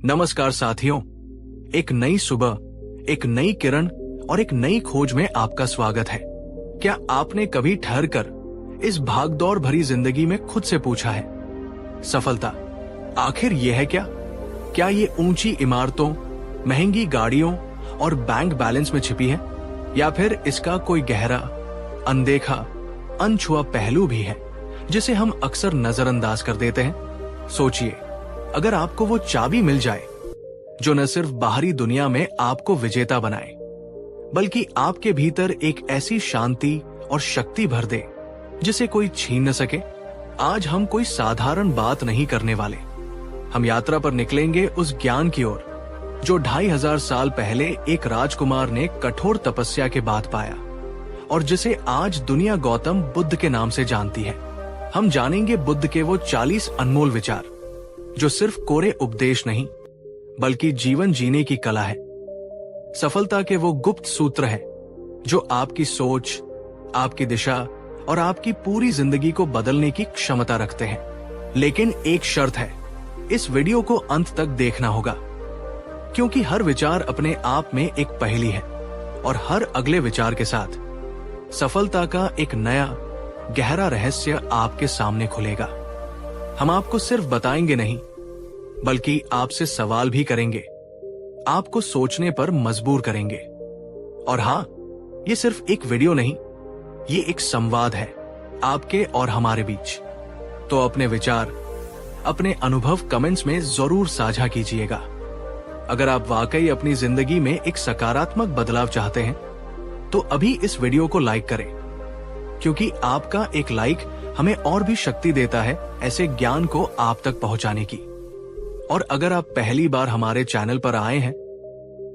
नमस्कार साथियों, एक नई सुबह, एक नई किरण और एक नई खोज में आपका स्वागत है। क्या आपने कभी ठहरकर इस भागदौड़ भरी जिंदगी में खुद से पूछा है, सफलता आखिर ये है क्या? क्या ये ऊंची इमारतों, महंगी गाड़ियों और बैंक बैलेंस में छिपी है, या फिर इसका कोई गहरा, अनदेखा, अनछुआ पहलू भी है जिसे हम अक्सर नजरअंदाज कर देते हैं? सोचिए, अगर आपको वो चाबी मिल जाए जो न सिर्फ बाहरी दुनिया में आपको विजेता बनाए, बल्कि आपके भीतर एक ऐसी शांति और शक्ति भर दे जिसे कोई छीन न सके। आज हम कोई साधारण बात नहीं करने वाले। हम यात्रा पर निकलेंगे उस ज्ञान की ओर जो 2500 साल पहले एक राजकुमार ने कठोर तपस्या के बाद पाया और जिसे आज दुनिया गौतम बुद्ध के नाम से जानती है। हम जानेंगे बुद्ध के वो 40 अनमोल विचार जो सिर्फ कोरे उपदेश नहीं, बल्कि जीवन जीने की कला है। सफलता के वो गुप्त सूत्र है जो आपकी सोच, आपकी दिशा और आपकी पूरी जिंदगी को बदलने की क्षमता रखते हैं। लेकिन एक शर्त है, इस वीडियो को अंत तक देखना होगा, क्योंकि हर विचार अपने आप में एक पहेली है और हर अगले विचार के साथ सफलता का एक नया गहरा रहस्य आपके सामने खुलेगा। हम आपको सिर्फ बताएंगे नहीं, बल्कि आपसे सवाल भी करेंगे, आपको सोचने पर मजबूर करेंगे। और हाँ, ये सिर्फ एक वीडियो नहीं, ये एक संवाद है आपके और हमारे बीच। तो अपने विचार, अपने अनुभव कमेंट्स में जरूर साझा कीजिएगा। अगर आप वाकई अपनी जिंदगी में एक सकारात्मक बदलाव चाहते हैं, तो अभी इस वीडियो को लाइक करें, क्योंकि आपका एक लाइक हमें और भी शक्ति देता है ऐसे ज्ञान को आप तक पहुंचाने की। और अगर आप पहली बार हमारे चैनल पर आए हैं,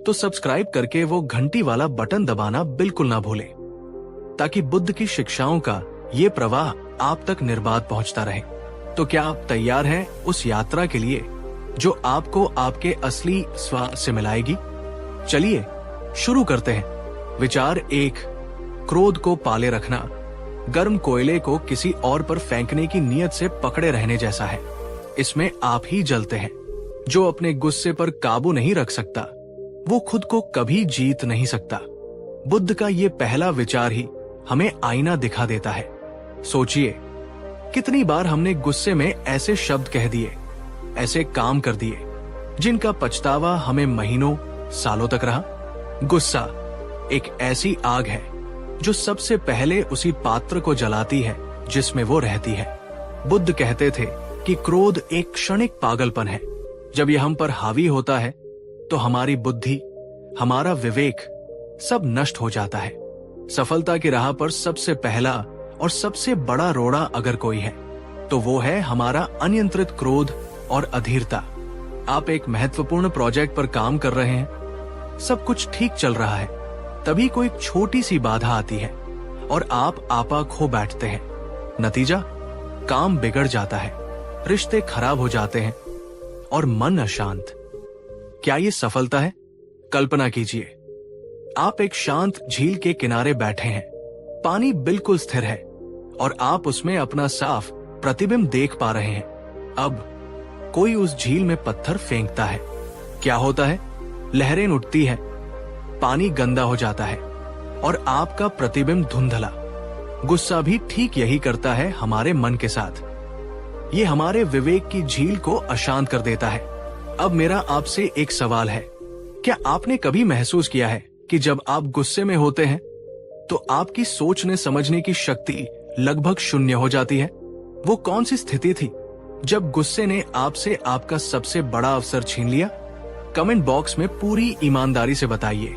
तो सब्सक्राइब करके वो घंटी वाला बटन दबाना बिल्कुल ना भूलें, ताकि बुद्ध की शिक्षाओं का ये प्रवाह आप तक निर्बाध पहुंचता रहे। तो क्या आप तैयार हैं उस यात्रा के लिए जो आपको आपके असली स्व से मिलाएगी? चलिए शुरू करते हैं। विचार 1, क्रोध को पाले रखना गर्म कोयले को किसी और पर फेंकने की नीयत से पकड़े रहने जैसा है। इसमें आप ही जलते हैं। जो अपने गुस्से पर काबू नहीं रख सकता, वो खुद को कभी जीत नहीं सकता। बुद्ध का ये पहला विचार ही हमें आईना दिखा देता है। सोचिए, कितनी बार हमने गुस्से में ऐसे शब्द कह दिए, ऐसे काम कर दिए, जिनका पछतावा हमें महीनों, सालों तक रहा। गुस्सा एक ऐसी आग है जो सबसे पहले उसी पात्र को जलाती है जिसमें वो रहती है। बुद्ध कहते थे कि क्रोध एक क्षणिक पागलपन है। जब यह हम पर हावी होता है, तो हमारी बुद्धि, हमारा विवेक सब नष्ट हो जाता है। सफलता की राह पर सबसे पहला और सबसे बड़ा रोड़ा अगर कोई है, तो वो है हमारा अनियंत्रित क्रोध और अधीरता। आप एक महत्वपूर्ण प्रोजेक्ट पर काम कर रहे हैं, सब कुछ ठीक चल रहा है, तभी कोई छोटी सी बाधा आती है और आप आपा खो बैठते हैं। नतीजा, काम बिगड़ जाता है, रिश्ते खराब हो जाते हैं और मन अशांत। क्या ये सफलता है? कल्पना कीजिए, आप एक शांत झील के किनारे बैठे हैं, पानी बिल्कुल स्थिर है और आप उसमें अपना साफ प्रतिबिंब देख पा रहे हैं। अब कोई उस झील में पत्थर फेंकता है। क्या होता है? लहरें उठती है, पानी गंदा हो जाता है और आपका प्रतिबिंब धुंधला। गुस्सा भी ठीक यही करता है हमारे मन के साथ। ये हमारे विवेक की झील को अशांत कर देता है। अब मेरा आपसे एक सवाल है, क्या आपने कभी महसूस किया है कि जब आप गुस्से में होते हैं, तो आपकी सोचने समझने की शक्ति लगभग शून्य हो जाती है? वो कौन सी स्थिति थी जब गुस्से ने आपसे आपका सबसे बड़ा अवसर छीन लिया? कमेंट बॉक्स में पूरी ईमानदारी से बताइए।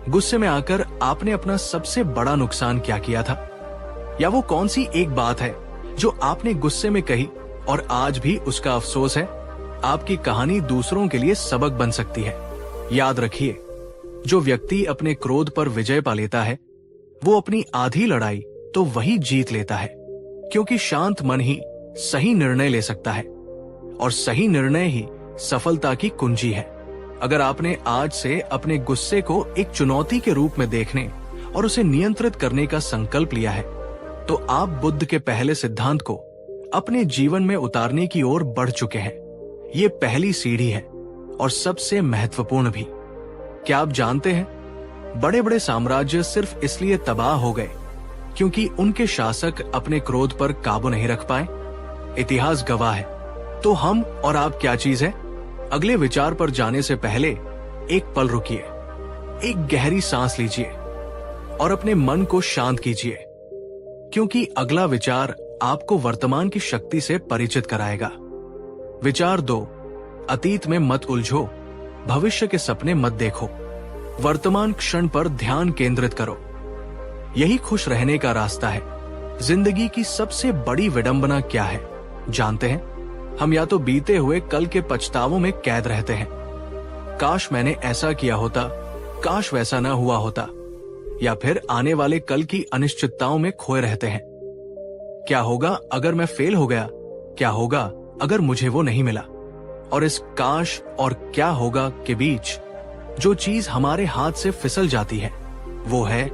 गुस्से में आकर आपने अपना सबसे बड़ा नुकसान क्या किया था? या वो कौन सी एक बात है जो आपने गुस्से में कही और आज भी उसका अफसोस है? आपकी कहानी दूसरों के लिए सबक बन सकती है। याद रखिए, जो व्यक्ति अपने क्रोध पर विजय पा लेता है, वो अपनी आधी लड़ाई तो वही जीत लेता है, क्योंकि शांत मन ही सही निर्णय ले सकता है और सही निर्णय ही सफलता की कुंजी है। अगर आपने आज से अपने गुस्से को एक चुनौती के रूप में देखने और उसे नियंत्रित करने का संकल्प लिया है, तो आप बुद्ध के पहले सिद्धांत को अपने जीवन में उतारने की ओर बढ़ चुके हैं। ये पहली सीढ़ी है और सबसे महत्वपूर्ण भी। क्या आप जानते हैं, बड़े बड़े साम्राज्य सिर्फ इसलिए तबाह हो गए क्योंकि उनके शासक अपने क्रोध पर काबू नहीं रख पाए। इतिहास गवाह है। तो हम और आप क्या चीज है? अगले विचार पर जाने से पहले एक पल रुकिए, एक गहरी सांस लीजिए और अपने मन को शांत कीजिए, क्योंकि अगला विचार आपको वर्तमान की शक्ति से परिचित कराएगा। विचार 2, अतीत में मत उलझो, भविष्य के सपने मत देखो, वर्तमान क्षण पर ध्यान केंद्रित करो। यही खुश रहने का रास्ता है। जिंदगी की सबसे बड़ी विडंबना क्या है जानते हैं? हम या तो बीते हुए कल के पछतावों में कैद रहते हैं, काश मैंने ऐसा किया होता, काश वैसा न हुआ होता, या फिर आने वाले कल की अनिश्चितताओं में खोए रहते हैं। क्या होगा अगर मैं फेल हो गया? क्या होगा अगर मुझे वो नहीं मिला? और इस काश और क्या होगा के बीच जो चीज हमारे हाथ से फिसल जाती है वो है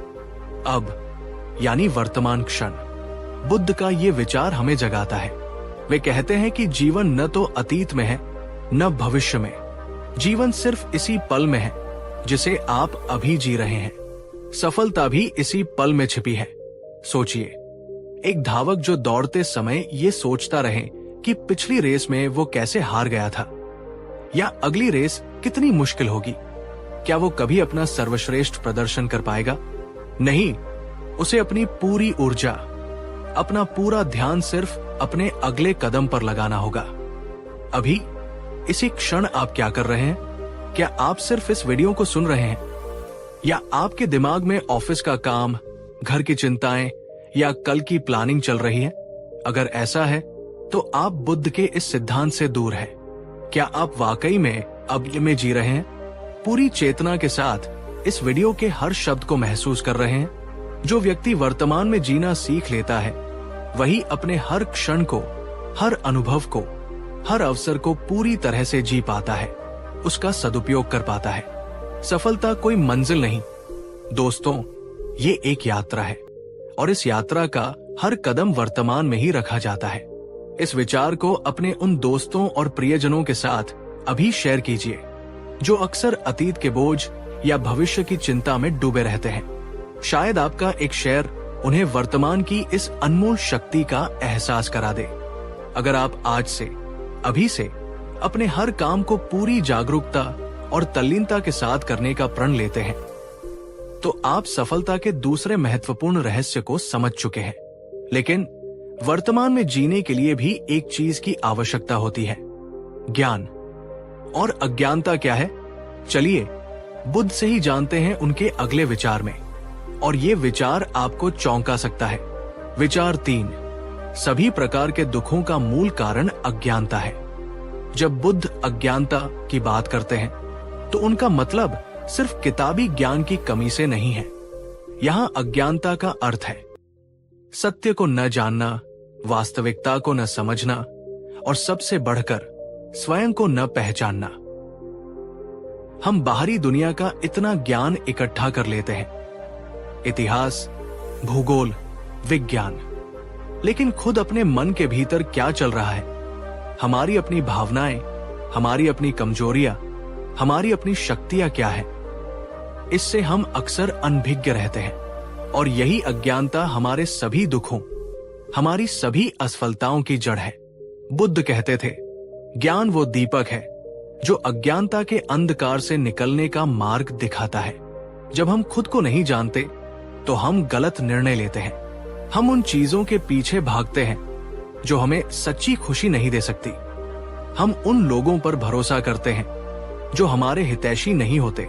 अब, यानी वर्तमान क्षण। बुद्ध का ये विचार हमें जगाता है। वे कहते हैं कि जीवन न तो अतीत में है न भविष्य में, जीवन सिर्फ इसी पल में है जिसे आप अभी जी रहे हैं। सफलता भी इसी पल में छिपी है। सोचिए, एक धावक जो दौड़ते समय ये सोचता रहे कि पिछली रेस में वो कैसे हार गया था या अगली रेस कितनी मुश्किल होगी, क्या वो कभी अपना सर्वश्रेष्ठ प्रदर्शन कर पाएगा? नहीं, उसे अपनी पूरी ऊर्जा, अपना पूरा ध्यान सिर्फ अपने अगले कदम पर लगाना होगा। अभी इसी क्षण आप क्या कर रहे हैं? क्या आप सिर्फ इस वीडियो को सुन रहे हैं या आपके दिमाग में ऑफिस का काम, घर की चिंताएं या कल की प्लानिंग चल रही है? अगर ऐसा है तो आप बुद्ध के इस सिद्धांत से दूर हैं। क्या आप वाकई में अब में जी रहे हैं? पूरी चेतना के साथ इस वीडियो के हर शब्द को महसूस कर रहे हैं? जो व्यक्ति वर्तमान में जीना सीख लेता है वही अपने हर क्षण को, हर अनुभव को, हर अवसर को पूरी तरह से जी पाता है, उसका सदुपयोग कर पाता है। सफलता कोई मंजिल नहीं दोस्तों, ये एक यात्रा है और इस यात्रा का हर कदम वर्तमान में ही रखा जाता है। इस विचार को अपने उन दोस्तों और प्रियजनों के साथ अभी शेयर कीजिए जो अक्सर अतीत के बोझ या भविष्य की चिंता में डूबे रहते हैं। शायद आपका एक शेयर उन्हें वर्तमान की इस अनमोल शक्ति का एहसास करा दे। अगर आप आज से, अभी से अपने हर काम को पूरी जागरूकता और तल्लीनता के साथ करने का प्रण लेते हैं तो आप सफलता के दूसरे महत्वपूर्ण रहस्य को समझ चुके हैं। लेकिन वर्तमान में जीने के लिए भी एक चीज की आवश्यकता होती है, ज्ञान। और अज्ञानता क्या है? चलिए बुद्ध से ही जानते हैं उनके अगले विचार में, और ये विचार आपको चौंका सकता है। विचार 3, सभी प्रकार के दुखों का मूल कारण अज्ञानता है। जब बुद्ध अज्ञानता की बात करते हैं तो उनका मतलब सिर्फ किताबी ज्ञान की कमी से नहीं है। यहाँ अज्ञानता का अर्थ है सत्य को न जानना, वास्तविकता को न समझना और सबसे बढ़कर स्वयं को न पहचानना। हम बाहरी दुनिया का इतना ज्ञान इकट्ठा कर लेते हैं, इतिहास, भूगोल, विज्ञान, लेकिन खुद अपने मन के भीतर क्या चल रहा है? हमारी अपनी भावनाएं, हमारी अपनी कमजोरियां, हमारी अपनी शक्तियां क्या है? इससे हम अक्सर अनभिज्ञ रहते हैं और यही अज्ञानता हमारे सभी दुखों, हमारी सभी असफलताओं की जड़ है। बुद्ध कहते थे, ज्ञान वो दीपक है जो अज्ञानता के अंधकार से निकलने का मार्ग दिखाता है। जब हम खुद को नहीं जानते तो हम गलत निर्णय लेते हैं। हम उन चीजों के पीछे भागते हैं जो हमें सच्ची खुशी नहीं दे सकती। हम उन लोगों पर भरोसा करते हैं जो हमारे हितैषी नहीं होते।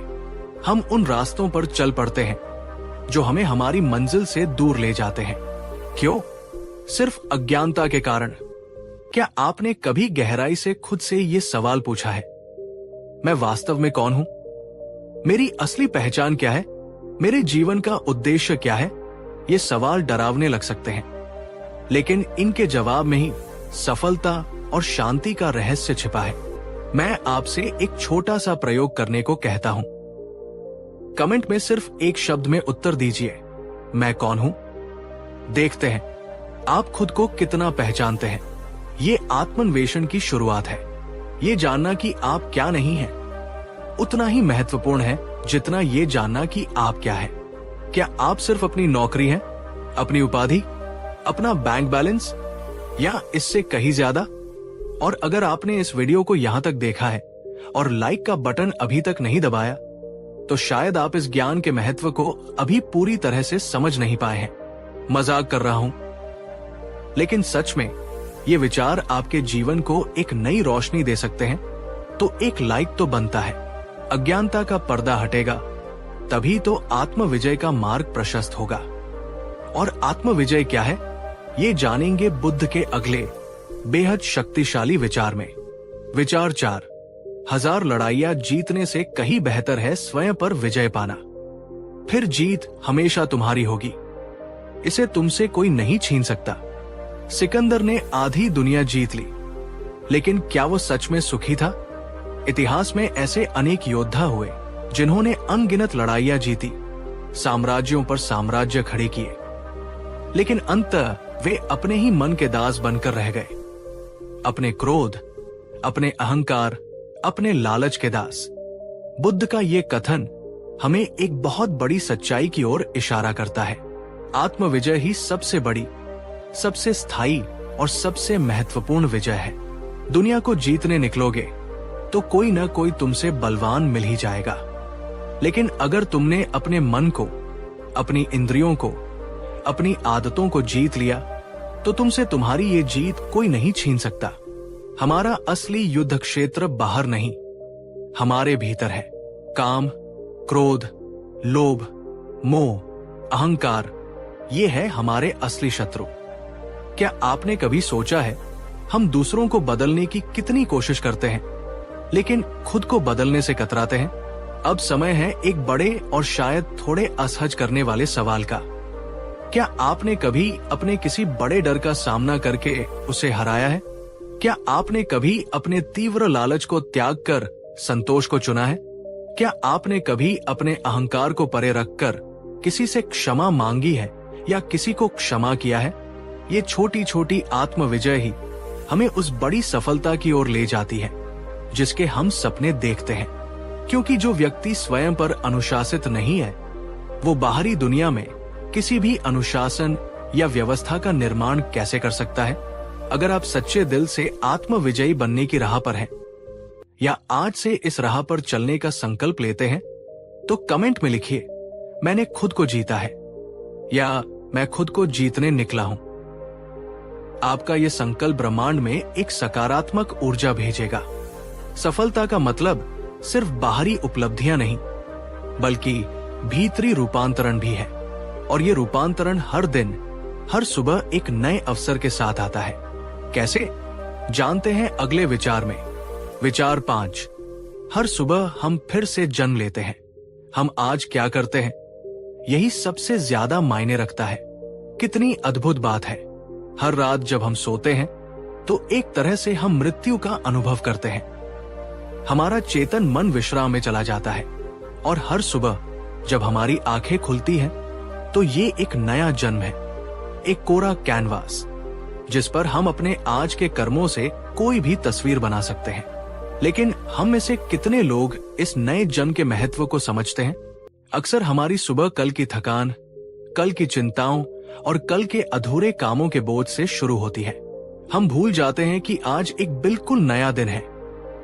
हम उन रास्तों पर चल पड़ते हैं जो हमें हमारी मंजिल से दूर ले जाते हैं। क्यों? सिर्फ अज्ञानता के कारण। क्या आपने कभी गहराई से खुद से ये सवाल पूछा है, मैं वास्तव में कौन हूं? मेरी असली पहचान क्या है? मेरे जीवन का उद्देश्य क्या है? ये सवाल डरावने लग सकते हैं, लेकिन इनके जवाब में ही सफलता और शांति का रहस्य छिपा है। मैं आपसे एक छोटा सा प्रयोग करने को कहता हूं। कमेंट में सिर्फ एक शब्द में उत्तर दीजिए, मैं कौन हूं? देखते हैं आप खुद को कितना पहचानते हैं। ये आत्मान्वेषण की शुरुआत है। ये जानना कि आप क्या नहीं हैं, उतना ही महत्वपूर्ण है जितना ये जानना कि आप क्या है। क्या आप सिर्फ अपनी नौकरी हैं, अपनी उपाधि, अपना बैंक बैलेंस, या इससे कहीं ज्यादा? और अगर आपने इस वीडियो को यहां तक देखा है और लाइक का बटन अभी तक नहीं दबाया, तो शायद आप इस ज्ञान के महत्व को अभी पूरी तरह से समझ नहीं पाए हैं। मजाक कर रहा हूं, लेकिन सच में ये विचार आपके जीवन को एक नई रोशनी दे सकते हैं। तो एक लाइक तो बनता है। अज्ञानता का पर्दा हटेगा, तभी तो आत्म विजय का मार्ग प्रशस्त होगा। और आत्म विजय क्या है, ये जानेंगे बुद्ध के अगले बेहद शक्तिशाली विचार में। विचार 4, 1000 लड़ाइयां जीतने से कहीं बेहतर है स्वयं पर विजय पाना। फिर जीत हमेशा तुम्हारी होगी, इसे तुमसे कोई नहीं छीन सकता। सिकंदर ने आधी दुनिया जीत ली, लेकिन क्या वो सच में सुखी था? इतिहास में ऐसे अनेक योद्धा हुए जिन्होंने अनगिनत लड़ाइयां जीती, साम्राज्यों पर साम्राज्य खड़े किए, लेकिन अंततः वे अपने ही मन के दास बनकर रह गए। अपने क्रोध, अपने अहंकार, अपने लालच के दास। बुद्ध का ये कथन हमें एक बहुत बड़ी सच्चाई की ओर इशारा करता है। आत्म विजय ही सबसे बड़ी, सबसे स्थायी और सबसे महत्वपूर्ण विजय है। दुनिया को जीतने निकलोगे तो कोई न कोई तुमसे बलवान मिल ही जाएगा, लेकिन अगर तुमने अपने मन को, अपनी इंद्रियों को, अपनी आदतों को जीत लिया, तो तुमसे तुम्हारी ये जीत कोई नहीं छीन सकता। हमारा असली युद्ध क्षेत्र बाहर नहीं, हमारे भीतर है। काम, क्रोध, लोभ, मोह, अहंकार, ये है हमारे असली शत्रु। क्या आपने कभी सोचा है, हम दूसरों को बदलने की कितनी कोशिश करते हैं, लेकिन खुद को बदलने से कतराते हैं? अब समय है एक बड़े और शायद थोड़े असहज करने वाले सवाल का। क्या आपने कभी अपने किसी बड़े डर का सामना करके उसे हराया है? क्या आपने कभी अपने तीव्र लालच को त्याग कर संतोष को चुना है? क्या आपने कभी अपने अहंकार को परे रखकर किसी से क्षमा मांगी है या किसी को क्षमा किया है? ये छोटी छोटी आत्म विजय ही हमें उस बड़ी सफलता की ओर ले जाती है जिसके हम सपने देखते हैं। क्योंकि जो व्यक्ति स्वयं पर अनुशासित नहीं है, वो बाहरी दुनिया में किसी भी अनुशासन या व्यवस्था का निर्माण कैसे कर सकता है? अगर आप सच्चे दिल से आत्म विजयी बनने की राह पर हैं, या आज से इस राह पर चलने का संकल्प लेते हैं, तो कमेंट में लिखिए, मैंने खुद को जीता है, या मैं खुद को जीतने निकला हूं। आपका यह संकल्प ब्रह्मांड में एक सकारात्मक ऊर्जा भेजेगा। सफलता का मतलब सिर्फ बाहरी उपलब्धियां नहीं, बल्कि भीतरी रूपांतरण भी है। और ये रूपांतरण हर दिन, हर सुबह एक नए अवसर के साथ आता है। कैसे? जानते हैं अगले विचार में। विचार 5, हर सुबह हम फिर से जन्म लेते हैं। हम आज क्या करते हैं, यही सबसे ज्यादा मायने रखता है। कितनी अद्भुत बात है। हर रात जब हम सोते हैं तो एक तरह से हम मृत्यु का अनुभव करते हैं। हमारा चेतन मन विश्राम में चला जाता है, और हर सुबह जब हमारी आंखें खुलती हैं तो ये एक नया जन्म है, एक कोरा कैनवास जिस पर हम अपने आज के कर्मों से कोई भी तस्वीर बना सकते हैं। लेकिन हम में से कितने लोग इस नए जन्म के महत्व को समझते हैं? अक्सर हमारी सुबह कल की थकान, कल की चिंताओं और कल के अधूरे कामों के बोझ से शुरू होती है। हम भूल जाते हैं कि आज एक बिल्कुल नया दिन है,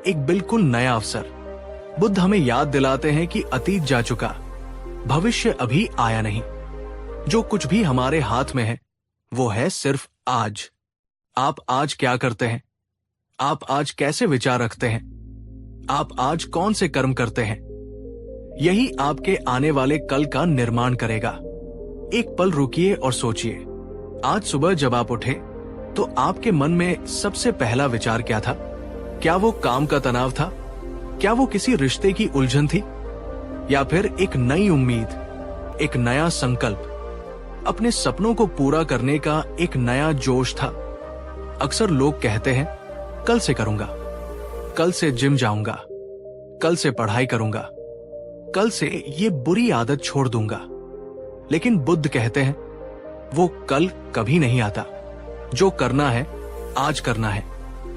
एक बिल्कुल नया अवसर। बुद्ध हमें याद दिलाते हैं कि अतीत जा चुका, भविष्य अभी आया नहीं। जो कुछ भी हमारे हाथ में है वो है सिर्फ आज। आप आज क्या करते हैं? आप आज कैसे विचार रखते हैं? आप आज कौन से कर्म करते हैं? यही आपके आने वाले कल का निर्माण करेगा। एक पल रुकिए और सोचिए, आज सुबह जब आप उठे तो आपके मन में सबसे पहला विचार क्या था? क्या वो काम का तनाव था? क्या वो किसी रिश्ते की उलझन थी? या फिर एक नई उम्मीद, एक नया संकल्प, अपने सपनों को पूरा करने का एक नया जोश था? अक्सर लोग कहते हैं, कल से करूंगा, कल से जिम जाऊंगा, कल से पढ़ाई करूंगा, कल से ये बुरी आदत छोड़ दूंगा। लेकिन बुद्ध कहते हैं, वो कल कभी नहीं आता। जो करना है आज करना है।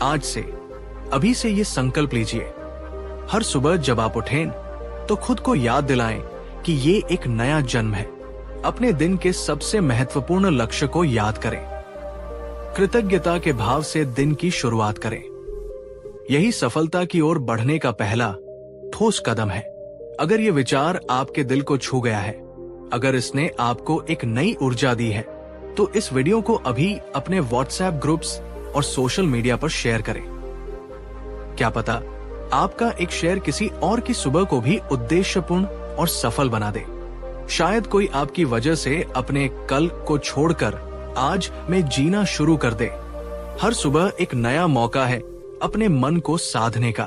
आज से, अभी से ये संकल्प लीजिए, हर सुबह जब आप उठें तो खुद को याद दिलाएं कि ये एक नया जन्म है। अपने दिन के सबसे महत्वपूर्ण लक्ष्य को याद करें। कृतज्ञता के भाव से दिन की शुरुआत करें। यही सफलता की ओर बढ़ने का पहला ठोस कदम है। अगर ये विचार आपके दिल को छू गया है, अगर इसने आपको एक नई ऊर्जा दी है, तो इस वीडियो को अभी अपने व्हाट्सएप ग्रुप्स और सोशल मीडिया पर शेयर करें। क्या पता आपका एक शेयर किसी और की सुबह को भी उद्देश्यपूर्ण और सफल बना दे। शायद कोई आपकी वजह से अपने कल को छोड़कर आज में जीना शुरू कर दे। हर सुबह एक नया मौका है अपने मन को साधने का।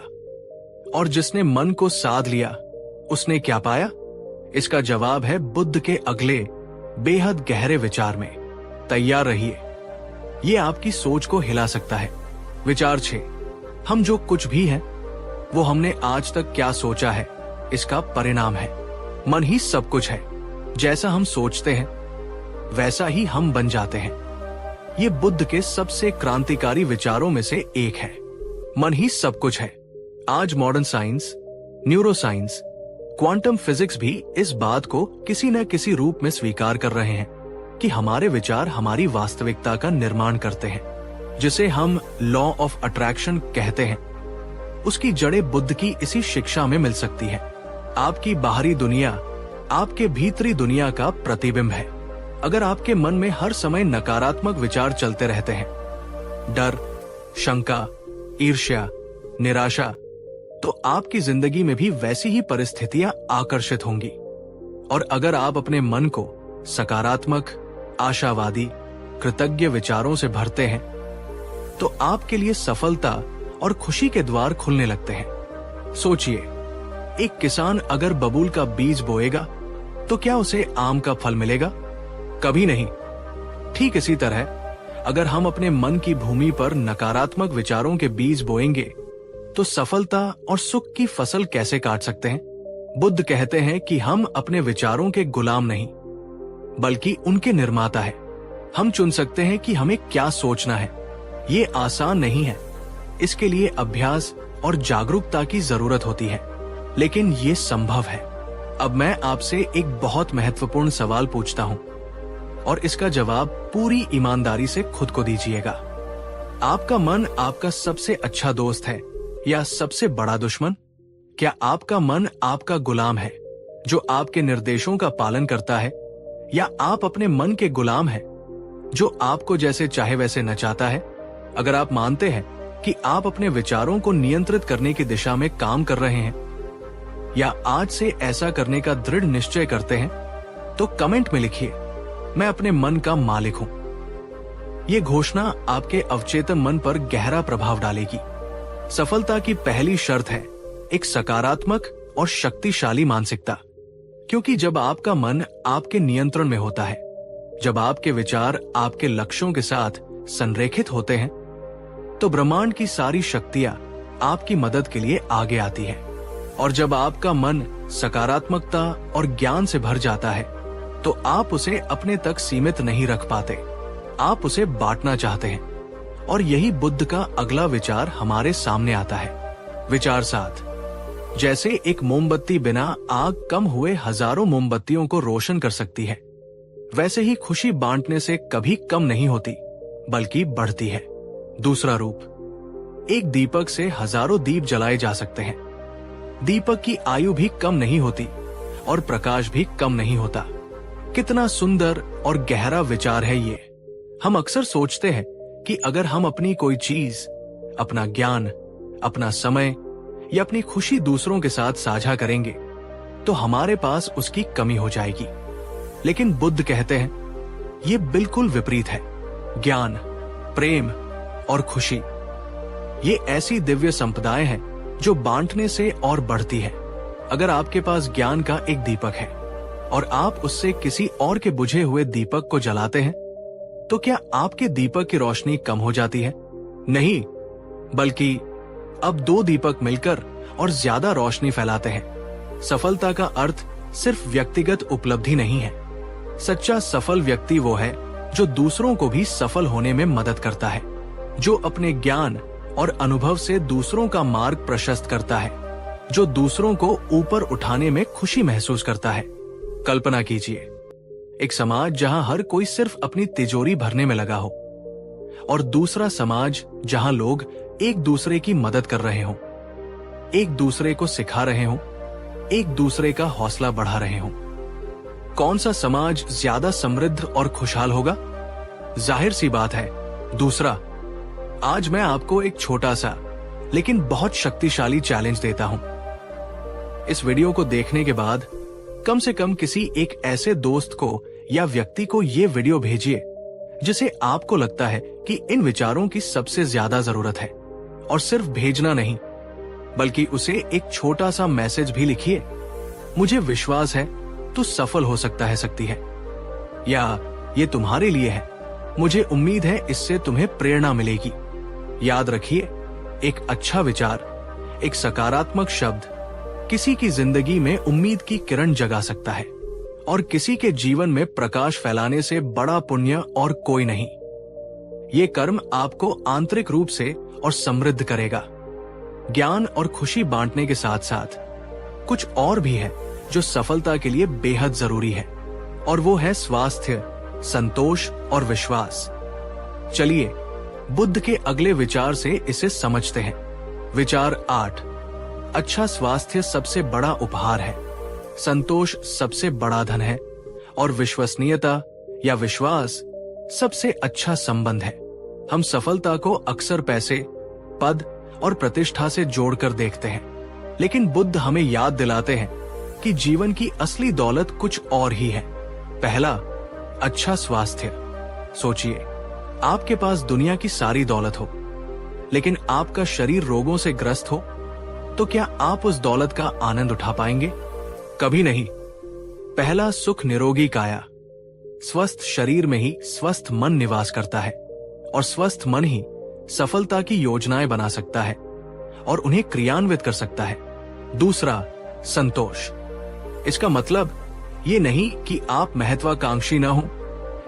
और जिसने मन को साध लिया उसने क्या पाया? इसका जवाब है बुद्ध के अगले बेहद गहरे विचार में। तैयार रहिए, ये आपकी सोच को हिला सकता है। विचार 6, हम जो कुछ भी हैं वो हमने आज तक क्या सोचा है इसका परिणाम है। मन ही सब कुछ है। जैसा हम सोचते हैं वैसा ही हम बन जाते हैं। ये बुद्ध के सबसे क्रांतिकारी विचारों में से एक है। मन ही सब कुछ है। आज modern science, neuroscience, quantum physics भी इस बात को किसी न किसी रूप में स्वीकार कर रहे हैं कि हमारे विचार हमारी वास्तविकता का निर्माण करते हैं। जिसे हम लॉ ऑफ अट्रैक्शन कहते हैं, उसकी जड़ें बुद्ध की इसी शिक्षा में मिल सकती है। आपकी बाहरी दुनिया आपके भीतरी दुनिया का प्रतिबिंब है। अगर आपके मन में हर समय नकारात्मक विचार चलते रहते हैं, डर, शंका, ईर्ष्या, निराशा, तो आपकी जिंदगी में भी वैसी ही परिस्थितियां आकर्षित होंगी। और अगर आप अपने मन को सकारात्मक, आशावादी, कृतज्ञ विचारों से भरते हैं तो आपके लिए सफलता और खुशी के द्वार खुलने लगते हैं। सोचिए, एक किसान अगर बबूल का बीज बोएगा तो क्या उसे आम का फल मिलेगा? कभी नहीं। ठीक इसी तरह अगर हम अपने मन की भूमि पर नकारात्मक विचारों के बीज बोएंगे तो सफलता और सुख की फसल कैसे काट सकते हैं? बुद्ध कहते हैं कि हम अपने विचारों के गुलाम नहीं बल्कि उनके निर्माता हैं। हम चुन सकते हैं कि हमें क्या सोचना है। ये आसान नहीं है। इसके लिए अभ्यास और जागरूकता की जरूरत होती है, लेकिन ये संभव है। अब मैं आपसे एक बहुत महत्वपूर्ण सवाल पूछता हूं और इसका जवाब पूरी ईमानदारी से खुद को दीजिएगा। आपका मन आपका सबसे अच्छा दोस्त है या सबसे बड़ा दुश्मन? क्या आपका मन आपका गुलाम है जो आपके निर्देशों का पालन करता है, या आप अपने मन के गुलाम हैं जो आपको जैसे चाहे वैसे नचाता है? अगर आप मानते हैं कि आप अपने विचारों को नियंत्रित करने की दिशा में काम कर रहे हैं या आज से ऐसा करने का दृढ़ निश्चय करते हैं, तो कमेंट में लिखिए, मैं अपने मन का मालिक हूं। ये घोषणा आपके अवचेतन मन पर गहरा प्रभाव डालेगी। सफलता की पहली शर्त है एक सकारात्मक और शक्तिशाली मानसिकता। क्योंकि जब आपका मन आपके नियंत्रण में होता है, जब आपके विचार आपके लक्ष्यों के साथ संरेखित होते हैं, तो ब्रह्मांड की सारी शक्तियां आपकी मदद के लिए आगे आती है। और जब आपका मन सकारात्मकता और ज्ञान से भर जाता है तो आप उसे अपने तक सीमित नहीं रख पाते, आप उसे बांटना चाहते हैं। और यही बुद्ध का अगला विचार हमारे सामने आता है। विचार 7, जैसे एक मोमबत्ती बिना आग कम हुए हजारों मोमबत्तियों को रोशन कर सकती है, वैसे ही खुशी बांटने से कभी कम नहीं होती बल्कि बढ़ती है। दूसरा रूप, एक दीपक से हजारों दीप जलाए जा सकते हैं। दीपक की आयु भी कम नहीं होती और प्रकाश भी कम नहीं होता। कितना सुंदर और गहरा विचार है ये। हम अक्सर सोचते हैं कि अगर हम अपनी कोई चीज, अपना ज्ञान, अपना समय या अपनी खुशी दूसरों के साथ साझा करेंगे तो हमारे पास उसकी कमी हो जाएगी। लेकिन बुद्ध कहते हैं ये बिल्कुल विपरीत है। ज्ञान, प्रेम और खुशी, ये ऐसी दिव्य संपदाएं हैं जो बांटने से और बढ़ती है। अगर आपके पास ज्ञान का एक दीपक है और आप उससे किसी और के बुझे हुए दीपक को जलाते हैं, तो क्या आपके दीपक की रोशनी कम हो जाती है? नहीं, बल्कि अब 2 दीपक मिलकर और ज्यादा रोशनी फैलाते हैं। सफलता का अर्थ सिर्फ व्यक्तिगत उपलब्धि नहीं है। सच्चा सफल व्यक्ति वो है जो दूसरों को भी सफल होने में मदद करता है, जो अपने ज्ञान और अनुभव से दूसरों का मार्ग प्रशस्त करता है, जो दूसरों को ऊपर उठाने में खुशी महसूस करता है। कल्पना कीजिए एक समाज जहां हर कोई सिर्फ अपनी तिजोरी भरने में लगा हो, और दूसरा समाज जहां लोग एक दूसरे की मदद कर रहे हों, एक दूसरे को सिखा रहे हों, एक दूसरे का हौसला बढ़ा रहे हों। कौन सा समाज ज्यादा समृद्ध और खुशहाल होगा? जाहिर सी बात है दूसरा। आज मैं आपको एक छोटा सा लेकिन बहुत शक्तिशाली चैलेंज देता हूं। इस वीडियो को देखने के बाद कम से कम किसी एक ऐसे दोस्त को या व्यक्ति को यह वीडियो भेजिए जिसे आपको लगता है कि इन विचारों की सबसे ज्यादा जरूरत है। और सिर्फ भेजना नहीं, बल्कि उसे एक छोटा सा मैसेज भी लिखिए, मुझे विश्वास है तू सफल हो सकता है, सकती है, या ये तुम्हारे लिए है, मुझे उम्मीद है इससे तुम्हें प्रेरणा मिलेगी। याद रखिए, एक अच्छा विचार, एक सकारात्मक शब्द किसी की जिंदगी में उम्मीद की किरण जगा सकता है, और किसी के जीवन में प्रकाश फैलाने से बड़ा पुण्य और कोई नहीं। ये कर्म आपको आंतरिक रूप से और समृद्ध करेगा। ज्ञान और खुशी बांटने के साथ साथ कुछ और भी है जो सफलता के लिए बेहद जरूरी है, और वो है स्वास्थ्य, संतोष और विश्वास। चलिए बुद्ध के अगले विचार से इसे समझते हैं। विचार 8, अच्छा स्वास्थ्य सबसे बड़ा उपहार है, संतोष सबसे बड़ा धन है, और विश्वसनीयता या विश्वास सबसे अच्छा संबंध है। हम सफलता को अक्सर पैसे, पद और प्रतिष्ठा से जोड़कर देखते हैं, लेकिन बुद्ध हमें याद दिलाते हैं कि जीवन की असली दौलत कुछ और ही है। पहला, अच्छा स्वास्थ्य। सोचिए, आपके पास दुनिया की सारी दौलत हो, लेकिन आपका शरीर रोगों से ग्रस्त हो, तो क्या आप उस दौलत का आनंद उठा पाएंगे? कभी नहीं। पहला सुख निरोगी काया। स्वस्थ शरीर में ही स्वस्थ मन निवास करता है, और स्वस्थ मन ही सफलता की योजनाएं बना सकता है और उन्हें क्रियान्वित कर सकता है। दूसरा, संतोष। इसका मतलब ये नहीं कि आप महत्वाकांक्षी न हो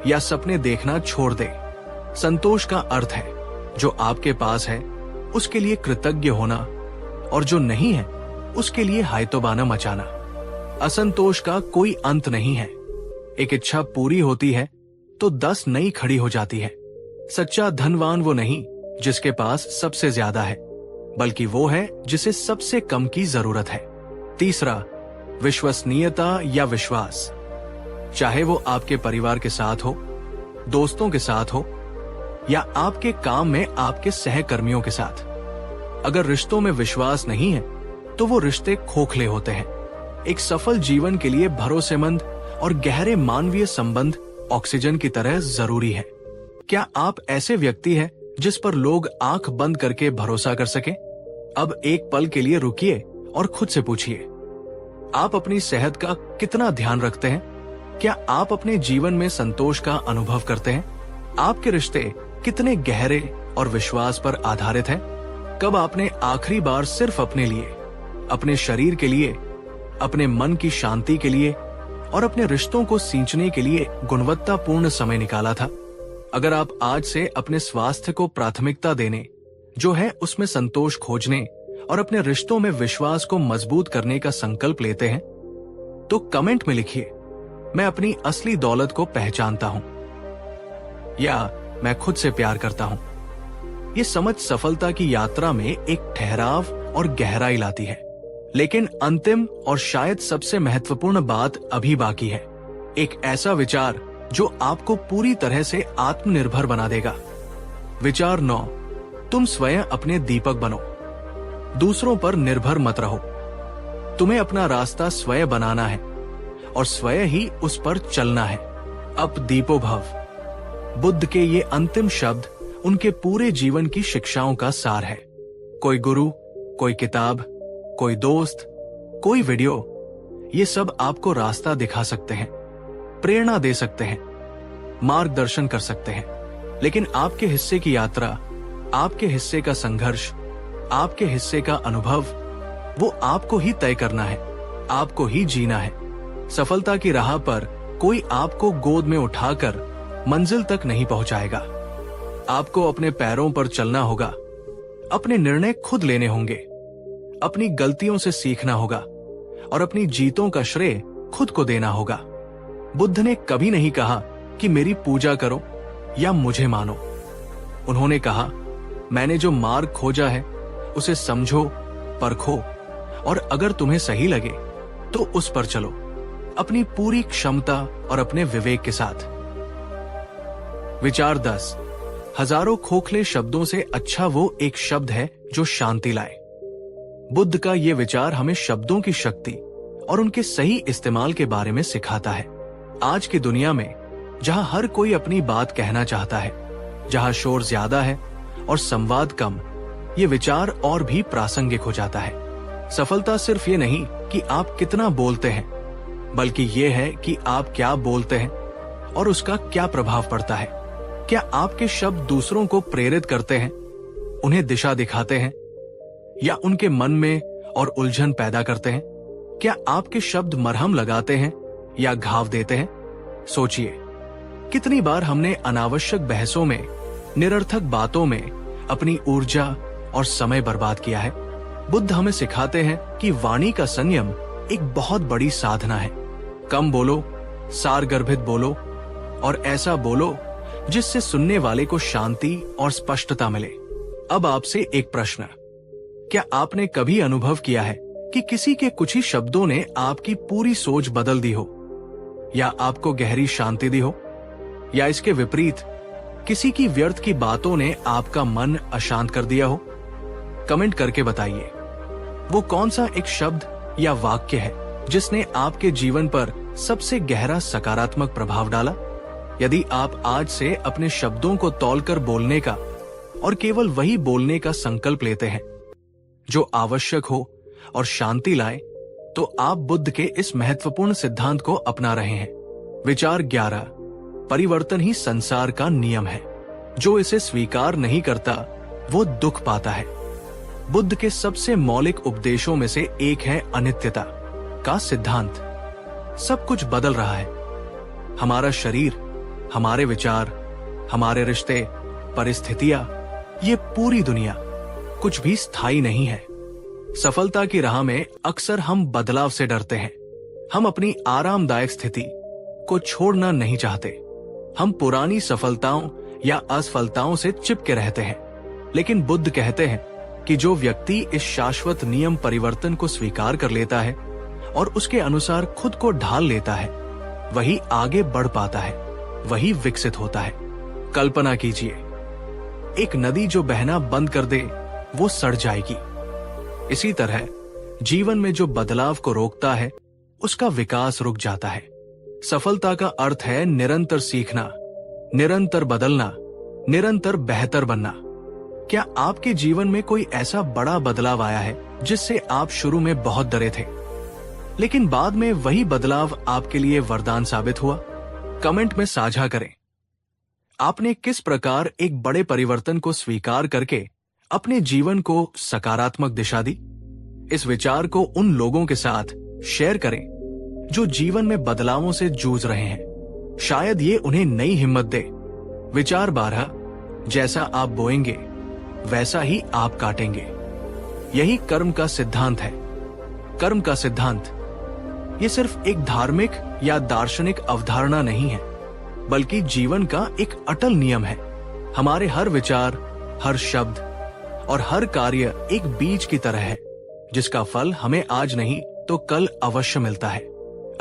या सपने देखना छोड़ दें। संतोष का अर्थ है जो आपके पास है उसके लिए कृतज्ञ होना, और जो नहीं है उसके लिए हायतोबाना मचाना। असंतोष का कोई अंत नहीं है। एक इच्छा पूरी होती है तो 10 नई खड़ी हो जाती है। सच्चा धनवान वो नहीं जिसके पास सबसे ज्यादा है, बल्कि वो है जिसे सबसे कम की जरूरत है। तीसरा, विश्वसनीयता या विश्वास। चाहे वो आपके परिवार के साथ हो, दोस्तों के साथ हो, या आपके काम में आपके सहकर्मियों के साथ, अगर रिश्तों में विश्वास नहीं है तो वो रिश्ते खोखले होते हैं। एक सफल जीवन के लिए भरोसेमंद और गहरे मानवीय संबंध ऑक्सीजन की तरह जरूरी है। क्या आप ऐसे व्यक्ति हैं जिस पर लोग आंख बंद करके भरोसा कर सके? अब एक पल के लिए रुकिए और खुद से पूछिए, आप अपनी सेहत का कितना ध्यान रखते हैं? क्या आप अपने जीवन में संतोष का अनुभव करते हैं? आपके रिश्ते कितने गहरे और विश्वास पर आधारित हैं? कब आपने आखिरी बार सिर्फ अपने लिए, अपने शरीर के लिए, अपने मन की शांति के लिए और अपने रिश्तों को सींचने के लिए गुणवत्तापूर्ण समय निकाला था? अगर आप आज से अपने स्वास्थ्य को प्राथमिकता देने, जो है उसमें संतोष खोजने और अपने रिश्तों में विश्वास को मजबूत करने का संकल्प लेते हैं, तो कमेंट में लिखिए, मैं अपनी असली दौलत को पहचानता हूं, या मैं खुद से प्यार करता हूं। ये समझ सफलता की यात्रा में एक ठहराव और गहराई लाती है। लेकिन अंतिम और शायद सबसे महत्वपूर्ण बात अभी बाकी है। एक ऐसा विचार जो आपको पूरी तरह से आत्मनिर्भर बना देगा। विचार 9, तुम स्वयं अपने दीपक बनो, दूसरों पर निर्भर मत रहो। तुम्हें अपना रास्ता स्वयं बनाना है और स्वयं ही उस पर चलना है। अब दीपो भव। बुद्ध के ये अंतिम शब्द उनके पूरे जीवन की शिक्षाओं का सार है। कोई गुरु, कोई किताब, कोई दोस्त, कोई वीडियो, ये सब आपको रास्ता दिखा सकते हैं, प्रेरणा दे सकते हैं, मार्गदर्शन कर सकते हैं, लेकिन आपके हिस्से की यात्रा, आपके हिस्से का संघर्ष, आपके हिस्से का अनुभव, वो आपको ही तय करना है, आपको ही जीना है। सफलता की राह पर कोई आपको गोद में उठाकर मंजिल तक नहीं पहुंचाएगा। आपको अपने पैरों पर चलना होगा, अपने निर्णय खुद लेने होंगे, अपनी गलतियों से सीखना होगा और अपनी जीतों का श्रेय खुद को देना होगा। बुद्ध ने कभी नहीं कहा कि मेरी पूजा करो या मुझे मानो। उन्होंने कहा, मैंने जो मार्ग खोजा है उसे समझो, परखो और अगर तुम्हें सही लगे तो उस पर चलो, अपनी पूरी क्षमता और अपने विवेक के साथ। विचार 10। हजारों खोखले शब्दों से अच्छा वो एक शब्द है जो शांति लाए। बुद्ध का ये विचार हमें शब्दों की शक्ति और उनके सही इस्तेमाल के बारे में सिखाता है। आज की दुनिया में जहां हर कोई अपनी बात कहना चाहता है, जहां शोर ज्यादा है और संवाद कम, ये विचार और भी प्रासंगिक हो जाता है। सफलता सिर्फ ये नहीं कि आप कितना बोलते हैं, बल्कि ये है कि आप क्या बोलते हैं और उसका क्या प्रभाव पड़ता है। क्या आपके शब्द दूसरों को प्रेरित करते हैं, उन्हें दिशा दिखाते हैं या उनके मन में और उलझन पैदा करते हैं? क्या आपके शब्द मरहम लगाते हैं या घाव देते हैं? सोचिए, कितनी बार हमने अनावश्यक बहसों में, निरर्थक बातों में अपनी ऊर्जा और समय बर्बाद किया है। बुद्ध हमें सिखाते हैं कि वाणी का संयम एक बहुत बड़ी साधना है। कम बोलो, सारगर्भित बोलो और ऐसा बोलो जिससे सुनने वाले को शांति और स्पष्टता मिले। अब आपसे एक प्रश्न, क्या आपने कभी अनुभव किया है कि किसी के कुछ ही शब्दों ने आपकी पूरी सोच बदल दी हो, या आपको गहरी शांति दी हो, या इसके विपरीत किसी की व्यर्थ की बातों ने आपका मन अशांत कर दिया हो? कमेंट करके बताइए, वो कौन सा एक शब्द या वाक्य है जिसने आपके जीवन पर सबसे गहरा सकारात्मक प्रभाव डाला? यदि आप आज से अपने शब्दों को तौलकर बोलने का और केवल वही बोलने का संकल्प लेते हैं जो आवश्यक हो और शांति लाए, तो आप बुद्ध के इस महत्वपूर्ण सिद्धांत को अपना रहे हैं। विचार 11। परिवर्तन ही संसार का नियम है। जो इसे स्वीकार नहीं करता वो दुख पाता है। बुद्ध के सबसे मौलिक उपदेशों में से एक है अनित्यता का सिद्धांत। सब कुछ बदल रहा है, हमारा शरीर, हमारे विचार, हमारे रिश्ते, परिस्थितियां, ये पूरी दुनिया, कुछ भी स्थायी नहीं है। सफलता की राह में अक्सर हम बदलाव से डरते हैं। हम अपनी आरामदायक स्थिति को छोड़ना नहीं चाहते। हम पुरानी सफलताओं या असफलताओं से चिपके रहते हैं। लेकिन बुद्ध कहते हैं कि जो व्यक्ति इस शाश्वत नियम परिवर्तन को स्वीकार कर लेता है और उसके अनुसार खुद को ढाल लेता है, वही आगे बढ़ पाता है, वही विकसित होता है। कल्पना कीजिए, एक नदी जो बहना बंद कर दे वो सड़ जाएगी। इसी तरह जीवन में जो बदलाव को रोकता है उसका विकास रुक जाता है। सफलता का अर्थ है निरंतर सीखना, निरंतर बदलना, निरंतर बेहतर बनना। क्या आपके जीवन में कोई ऐसा बड़ा बदलाव आया है जिससे आप शुरू में बहुत डरे थे, लेकिन बाद में वही बदलाव आपके लिए वरदान साबित हुआ? कमेंट में साझा करें। आपने किस प्रकार एक बड़े परिवर्तन को स्वीकार करके अपने जीवन को सकारात्मक दिशा दी? इस विचार को उन लोगों के साथ शेयर करें जो जीवन में बदलावों से जूझ रहे हैं। शायद ये उन्हें नई हिम्मत दे। विचार 12। जैसा आप बोएंगे वैसा ही आप काटेंगे। यही कर्म का सिद्धांत है। कर्म का सिद्धांत ये सिर्फ एक धार्मिक या दार्शनिक अवधारणा नहीं है, बल्कि जीवन का एक अटल नियम है। हमारे हर विचार, हर शब्द और हर कार्य एक बीज की तरह है, जिसका फल हमें आज नहीं तो कल अवश्य मिलता है।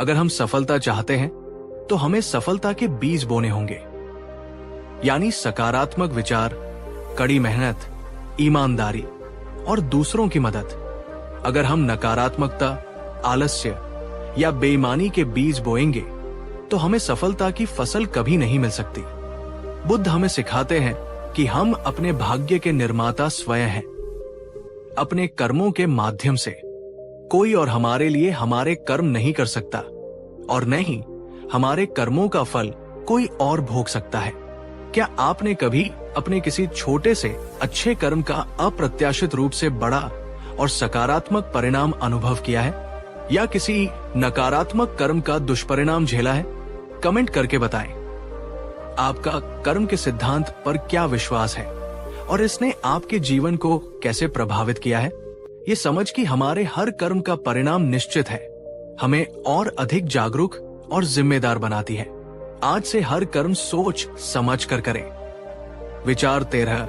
अगर हम सफलता चाहते हैं तो हमें सफलता के बीज बोने होंगे, यानी सकारात्मक विचार, कड़ी मेहनत, ईमानदारी और दूसरों की मदद। अगर हम नकारात्मकता, आलस्य या बेईमानी के बीज बोएंगे तो हमें सफलता की फसल कभी नहीं मिल सकती। बुद्ध हमें सिखाते हैं कि हम अपने भाग्य के निर्माता स्वयं हैं। अपने कर्मों के माध्यम से कोई और हमारे लिए हमारे कर्म नहीं कर सकता, और न ही हमारे कर्मों का फल कोई और भोग सकता है। क्या आपने कभी अपने किसी छोटे से अच्छे कर्म का अप्रत्याशित रूप से बड़ा और सकारात्मक परिणाम अनुभव किया है, या किसी नकारात्मक कर्म का दुष्परिणाम झेला है? कमेंट करके बताएं। आपका कर्म के सिद्धांत पर क्या विश्वास है और इसने आपके जीवन को कैसे प्रभावित किया है? ये समझ कि हमारे हर कर्म का परिणाम निश्चित है हमें और अधिक जागरूक और जिम्मेदार बनाती है। आज से हर कर्म सोच समझ कर करें। विचार 13,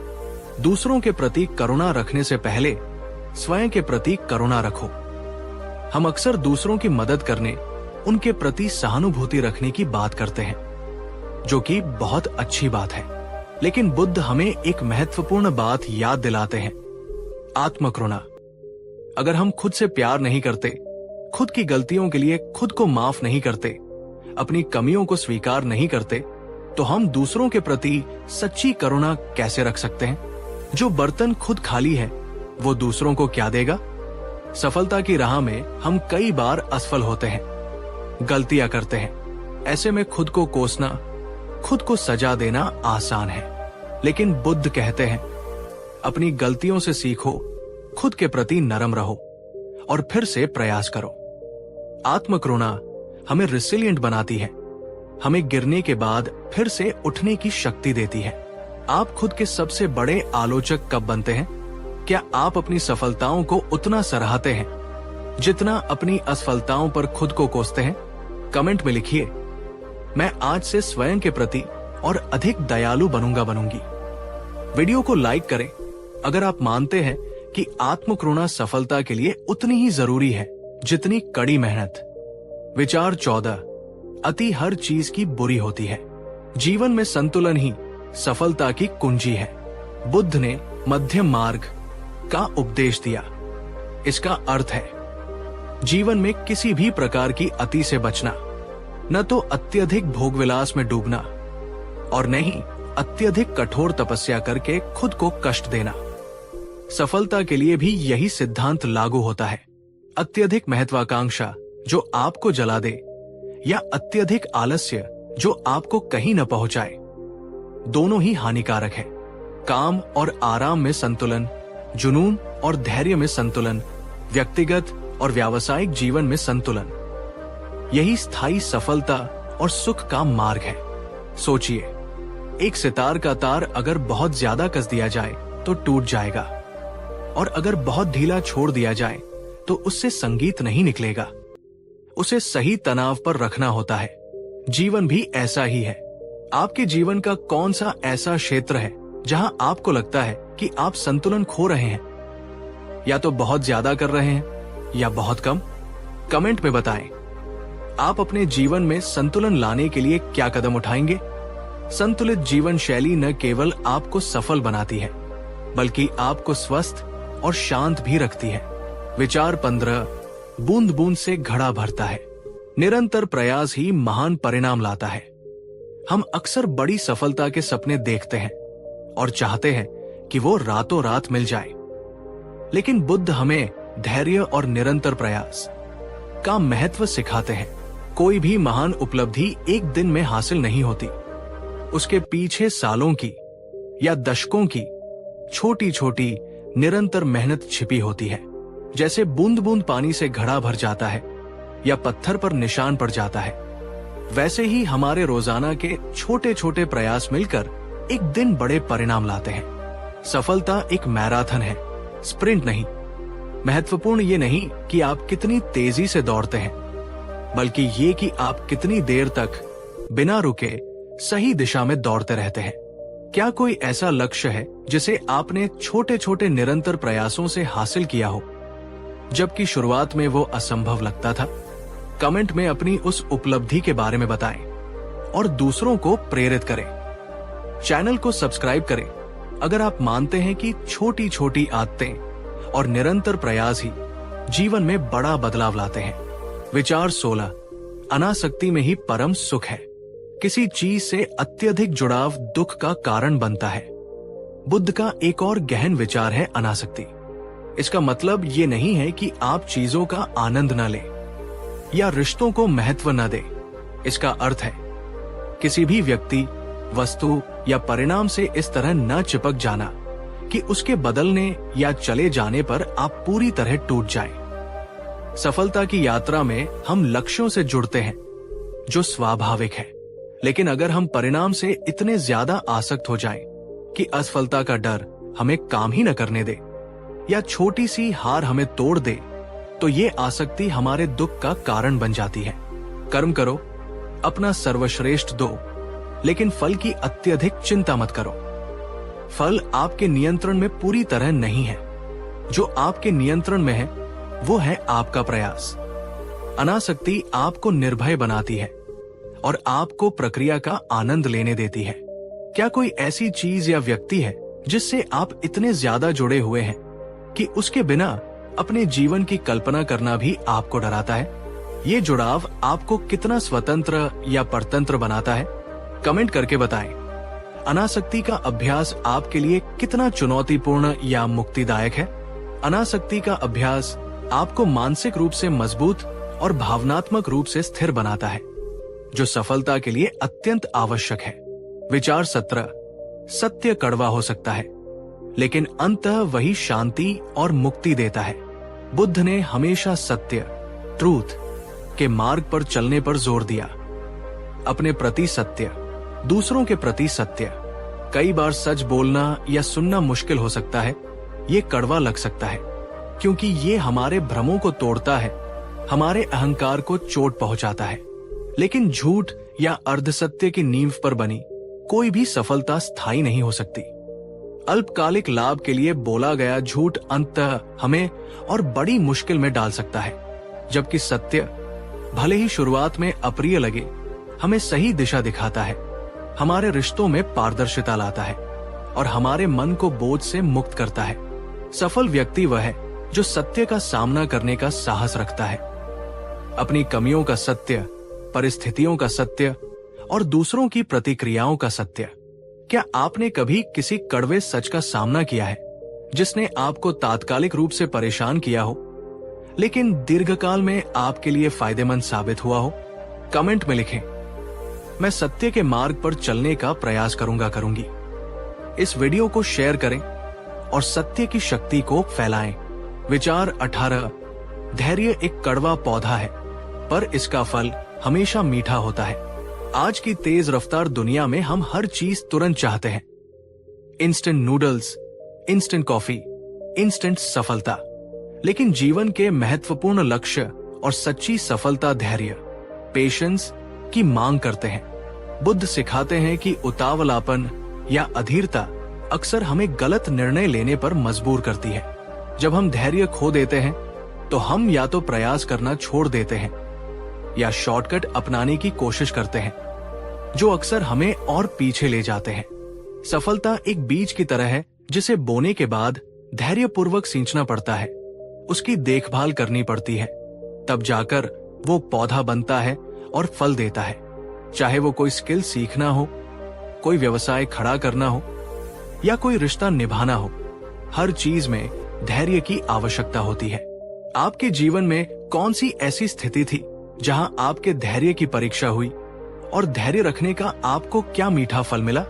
दूसरों के प्रति करुणा रखने से पहले स्वयं के प्रति करुणा रखो। हम अक्सर दूसरों की मदद करने, उनके प्रति सहानुभूति रखने की बात करते हैं, जो कि बहुत अच्छी बात है, लेकिन बुद्ध हमें एक महत्वपूर्ण बात याद दिलाते हैं, आत्मकरुणा। अगर हम खुद से प्यार नहीं करते, खुद की गलतियों के लिए खुद को माफ नहीं करते, अपनी कमियों को स्वीकार नहीं करते, तो हम दूसरों के प्रति सच्ची करुणा कैसे रख सकते हैं? जो बर्तन खुद खाली है, वो दूसरों को क्या देगा? सफलता की राह में हम कई बार असफल होते हैं, गलतियां करते हैं। ऐसे में खुद को कोसना, खुद को सजा देना आसान है, लेकिन बुद्ध कहते हैं, अपनी गलतियों से सीखो, खुद के प्रति नरम रहो और फिर से प्रयास करो। आत्मकरुणा हमें रिसिलिएंट बनाती है, हमें गिरने के बाद फिर से उठने की शक्ति देती है। आप खुद के सबसे बड़े आलोचक कब बनते हैं? क्या आप अपनी सफलताओं को उतना सराहते हैं जितना अपनी असफलताओं पर खुद को कोसते हैं? कमेंट में लिखिए, मैं आज से स्वयं के प्रति और अधिक दयालु बनूंगी। वीडियो को लाइक करें अगर आप मानते हैं कि आत्मकरुणा सफलता के लिए उतनी ही जरूरी है जितनी कड़ी मेहनत। विचार 14, अति हर चीज की बुरी होती है। जीवन में संतुलन ही सफलता की कुंजी है। बुद्ध ने मध्यम मार्ग का उपदेश दिया। इसका अर्थ है जीवन में किसी भी प्रकार की अति से बचना, न तो अत्यधिक भोगविलास में डूबना और न ही अत्यधिक कठोर तपस्या करके खुद को कष्ट देना। सफलता के लिए भी यही सिद्धांत लागू होता है। अत्यधिक महत्वाकांक्षा जो आपको जला दे या अत्यधिक आलस्य जो आपको कहीं न पहुंचाए, दोनों ही हानिकारक है। काम और आराम में संतुलन, जुनून और धैर्य में संतुलन, व्यक्तिगत और व्यावसायिक जीवन में संतुलन, यही स्थायी सफलता और सुख का मार्ग है। सोचिए, एक सितार का तार अगर बहुत ज्यादा कस दिया जाए तो टूट जाएगा, और अगर बहुत ढीला छोड़ दिया जाए तो उससे संगीत नहीं निकलेगा। उसे सही तनाव पर रखना होता है। जीवन भी ऐसा ही है। आपके जीवन का कौन सा ऐसा क्षेत्र है जहां आपको लगता है कि आप संतुलन खो रहे हैं? या तो बहुत ज्यादा कर रहे हैं या बहुत कम? कमेंट में बताएं। आप अपने जीवन में संतुलन लाने के लिए क्या कदम उठाएंगे? संतुलित जीवन शैली न केवल आपको सफल बनाती है, बल्कि आपको स्वस्थ और शांत भी रखती है। विचार 15, बूंद बूंद से घड़ा भरता है। निरंतर प्रयास ही महान परिणाम लाता है। हम अक्सर बड़ी सफलता के सपने देखते हैं और चाहते हैं कि वो रातों रात मिल जाए, लेकिन बुद्ध हमें धैर्य और निरंतर प्रयास का महत्व सिखाते हैं। कोई भी महान उपलब्धि एक दिन में हासिल नहीं होती। उसके पीछे सालों की या दशकों की छोटी छोटी निरंतर मेहनत छिपी होती है। जैसे बूंद बूंद पानी से घड़ा भर जाता है या पत्थर पर निशान पड़ जाता है, वैसे ही हमारे रोजाना के छोटे छोटे प्रयास मिलकर एक दिन बड़े परिणाम लाते हैं। सफलता एक मैराथन है, स्प्रिंट नहीं। महत्वपूर्ण ये नहीं कि आप कितनी तेजी से दौड़ते हैं, बल्कि ये कि आप कितनी देर तक बिना रुके सही दिशा में दौड़ते रहते हैं। क्या कोई ऐसा लक्ष्य है जिसे आपने छोटे छोटे निरंतर प्रयासों से हासिल किया हो, जबकि शुरुआत में वो असंभव लगता था? कमेंट में अपनी उस उपलब्धि के बारे में बताएं और दूसरों को प्रेरित करें। चैनल को सब्सक्राइब करें अगर आप मानते हैं कि छोटी छोटी आदतें और निरंतर प्रयास ही जीवन में बड़ा बदलाव लाते हैं। विचार 16, अनासक्ति में ही परम सुख है। किसी चीज से अत्यधिक जुड़ाव दुख का कारण बनता है। बुद्ध का एक और गहन विचार है अनासक्ति। इसका मतलब ये नहीं है कि आप चीजों का आनंद न लें या रिश्तों को महत्व न दें। इसका अर्थ है किसी भी व्यक्ति, वस्तु या परिणाम से इस तरह न चिपक जाना कि उसके बदलने या चले जाने पर आप पूरी तरह टूट जाएं। सफलता की यात्रा में हम लक्ष्यों से जुड़ते हैं, जो स्वाभाविक है, लेकिन अगर हम परिणाम से इतने ज्यादा आसक्त हो जाएं कि असफलता का डर हमें काम ही न करने दे, या छोटी सी हार हमें तोड़ दे तो ये आसक्ति हमारे दुख का कारण बन जाती है। कर्म करो, अपना सर्वश्रेष्ठ दो, लेकिन फल की अत्यधिक चिंता मत करो। फल आपके नियंत्रण में पूरी तरह नहीं है। जो आपके नियंत्रण में है वो है आपका प्रयास। अनासक्ति आपको निर्भय बनाती है और आपको प्रक्रिया का आनंद लेने देती है। क्या कोई ऐसी चीज या व्यक्ति है जिससे आप इतने ज्यादा जुड़े हुए हैं कि उसके बिना अपने जीवन की कल्पना करना भी आपको डराता है? ये जुड़ाव आपको कितना स्वतंत्र या परतंत्र बनाता है? कमेंट करके बताएं। अनासक्ति का अभ्यास आपके लिए कितना चुनौतीपूर्ण या मुक्तिदायक है? अनासक्ति का अभ्यास आपको मानसिक रूप से मजबूत और भावनात्मक रूप से स्थिर बनाता है, जो सफलता के लिए अत्यंत आवश्यक है। विचार 17। सत्य कड़वा हो सकता है, लेकिन अंततः वही शांति और मुक्ति देता है। बुद्ध ने हमेशा सत्य, ट्रूथ के मार्ग पर चलने पर जोर दिया। अपने प्रति सत्य, दूसरों के प्रति सत्य। कई बार सच बोलना या सुनना मुश्किल हो सकता है, ये कड़वा लग सकता है, क्योंकि ये हमारे भ्रमों को तोड़ता है, हमारे अहंकार को चोट पहुंचाता है। लेकिन झूठ या अर्धसत्य की नींव पर बनी कोई भी सफलता स्थायी नहीं हो सकती। अल्पकालिक लाभ के लिए बोला गया झूठ अंततः हमें और बड़ी मुश्किल में डाल सकता है, जबकि सत्य भले ही शुरुआत में अप्रिय लगे, हमें सही दिशा दिखाता है, हमारे रिश्तों में पारदर्शिता लाता है और हमारे मन को बोझ से मुक्त करता है। सफल व्यक्ति वह है जो सत्य का सामना करने का साहस रखता है। अपनी कमियों का सत्य, परिस्थितियों का सत्य और दूसरों की प्रतिक्रियाओं का सत्य। क्या आपने कभी किसी कड़वे सच का सामना किया है जिसने आपको तात्कालिक रूप से परेशान किया हो, लेकिन दीर्घकाल में आपके लिए फायदेमंद साबित हुआ हो? कमेंट में लिखें। मैं सत्य के मार्ग पर चलने का प्रयास करूंगी। इस वीडियो को शेयर करें और सत्य की शक्ति को फैलाएं। विचार 18। धैर्य एक कड़वा पौधा है, पर इसका फल हमेशा मीठा होता है। आज की तेज रफ्तार दुनिया में हम हर चीज तुरंत चाहते हैं। Instant noodles, instant coffee, instant सफलता। लेकिन जीवन के महत्वपूर्ण लक्ष्य और सच्ची सफलता धैर्य, पेशेंस की मांग करते हैं। बुद्ध सिखाते हैं कि उतावलापन या अधीरता अक्सर हमें गलत निर्णय लेने पर मजबूर करती है। जब हम धैर्य खो देते हैं तो हम या तो प्रयास करना छोड़ देते हैं या शॉर्टकट अपनाने की कोशिश करते हैं, जो अक्सर हमें और पीछे ले जाते हैं। सफलता एक बीज की तरह है जिसे बोने के बाद धैर्यपूर्वक सींचना पड़ता है, उसकी देखभाल करनी पड़ती है, तब जाकर वो पौधा बनता है और फल देता है। चाहे वो कोई स्किल सीखना हो, कोई व्यवसाय खड़ा करना हो या कोई रिश्ता निभाना हो, हर चीज में धैर्य की आवश्यकता होती है। आपके जीवन में कौन सी ऐसी स्थिति थी जहां आपके धैर्य की परीक्षा हुई और धैर्य रखने का आपको क्या मीठा फल मिला?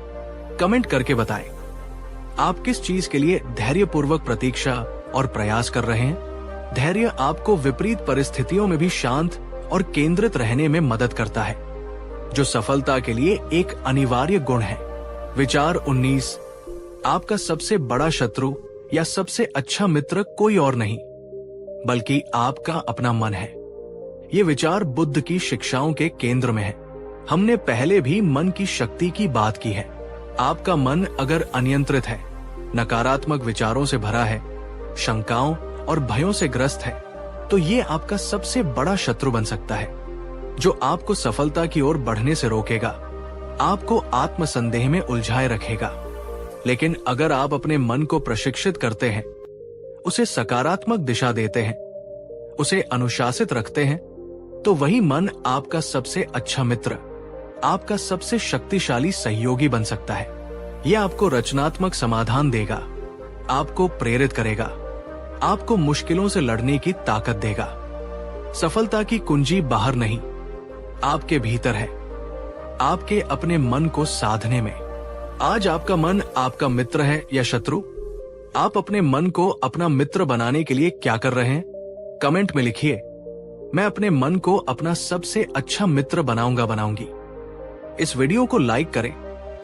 कमेंट करके बताएं। आप किस चीज के लिए धैर्यपूर्वक प्रतीक्षा और प्रयास कर रहे हैं? धैर्य आपको विपरीत परिस्थितियों में भी शांत और केंद्रित रहने में मदद करता है, जो सफलता के लिए एक अनिवार्य गुण है। विचार 19। आपका सबसे बड़ा शत्रु या सबसे अच्छा मित्र कोई और नहीं बल्कि आपका अपना मन है। ये विचार बुद्ध की शिक्षाओं के केंद्र में है। हमने पहले भी मन की शक्ति की बात की है। आपका मन अगर अनियंत्रित है, नकारात्मक विचारों से भरा है, शंकाओं और भयों से ग्रस्त है, तो ये आपका सबसे बड़ा शत्रु बन सकता है, जो आपको सफलता की ओर बढ़ने से रोकेगा, आपको आत्मसंदेह में उलझाए रखेगा। लेकिन अगर आप अपने मन को प्रशिक्षित करते हैं, उसे सकारात्मक दिशा देते हैं, उसे अनुशासित रखते हैं, तो वही मन आपका सबसे अच्छा मित्र, आपका सबसे शक्तिशाली सहयोगी बन सकता है। यह आपको रचनात्मक समाधान देगा, आपको प्रेरित करेगा, आपको मुश्किलों से लड़ने की ताकत देगा। सफलता की कुंजी बाहर नहीं, आपके भीतर है, आपके अपने मन को साधने में। आज आपका मन आपका मित्र है या शत्रु? आप अपने मन को अपना मित्र बनाने के लिए क्या कर रहे हैं? कमेंट में लिखिए। मैं अपने मन को अपना सबसे अच्छा मित्र बनाऊंगी। इस वीडियो को लाइक करें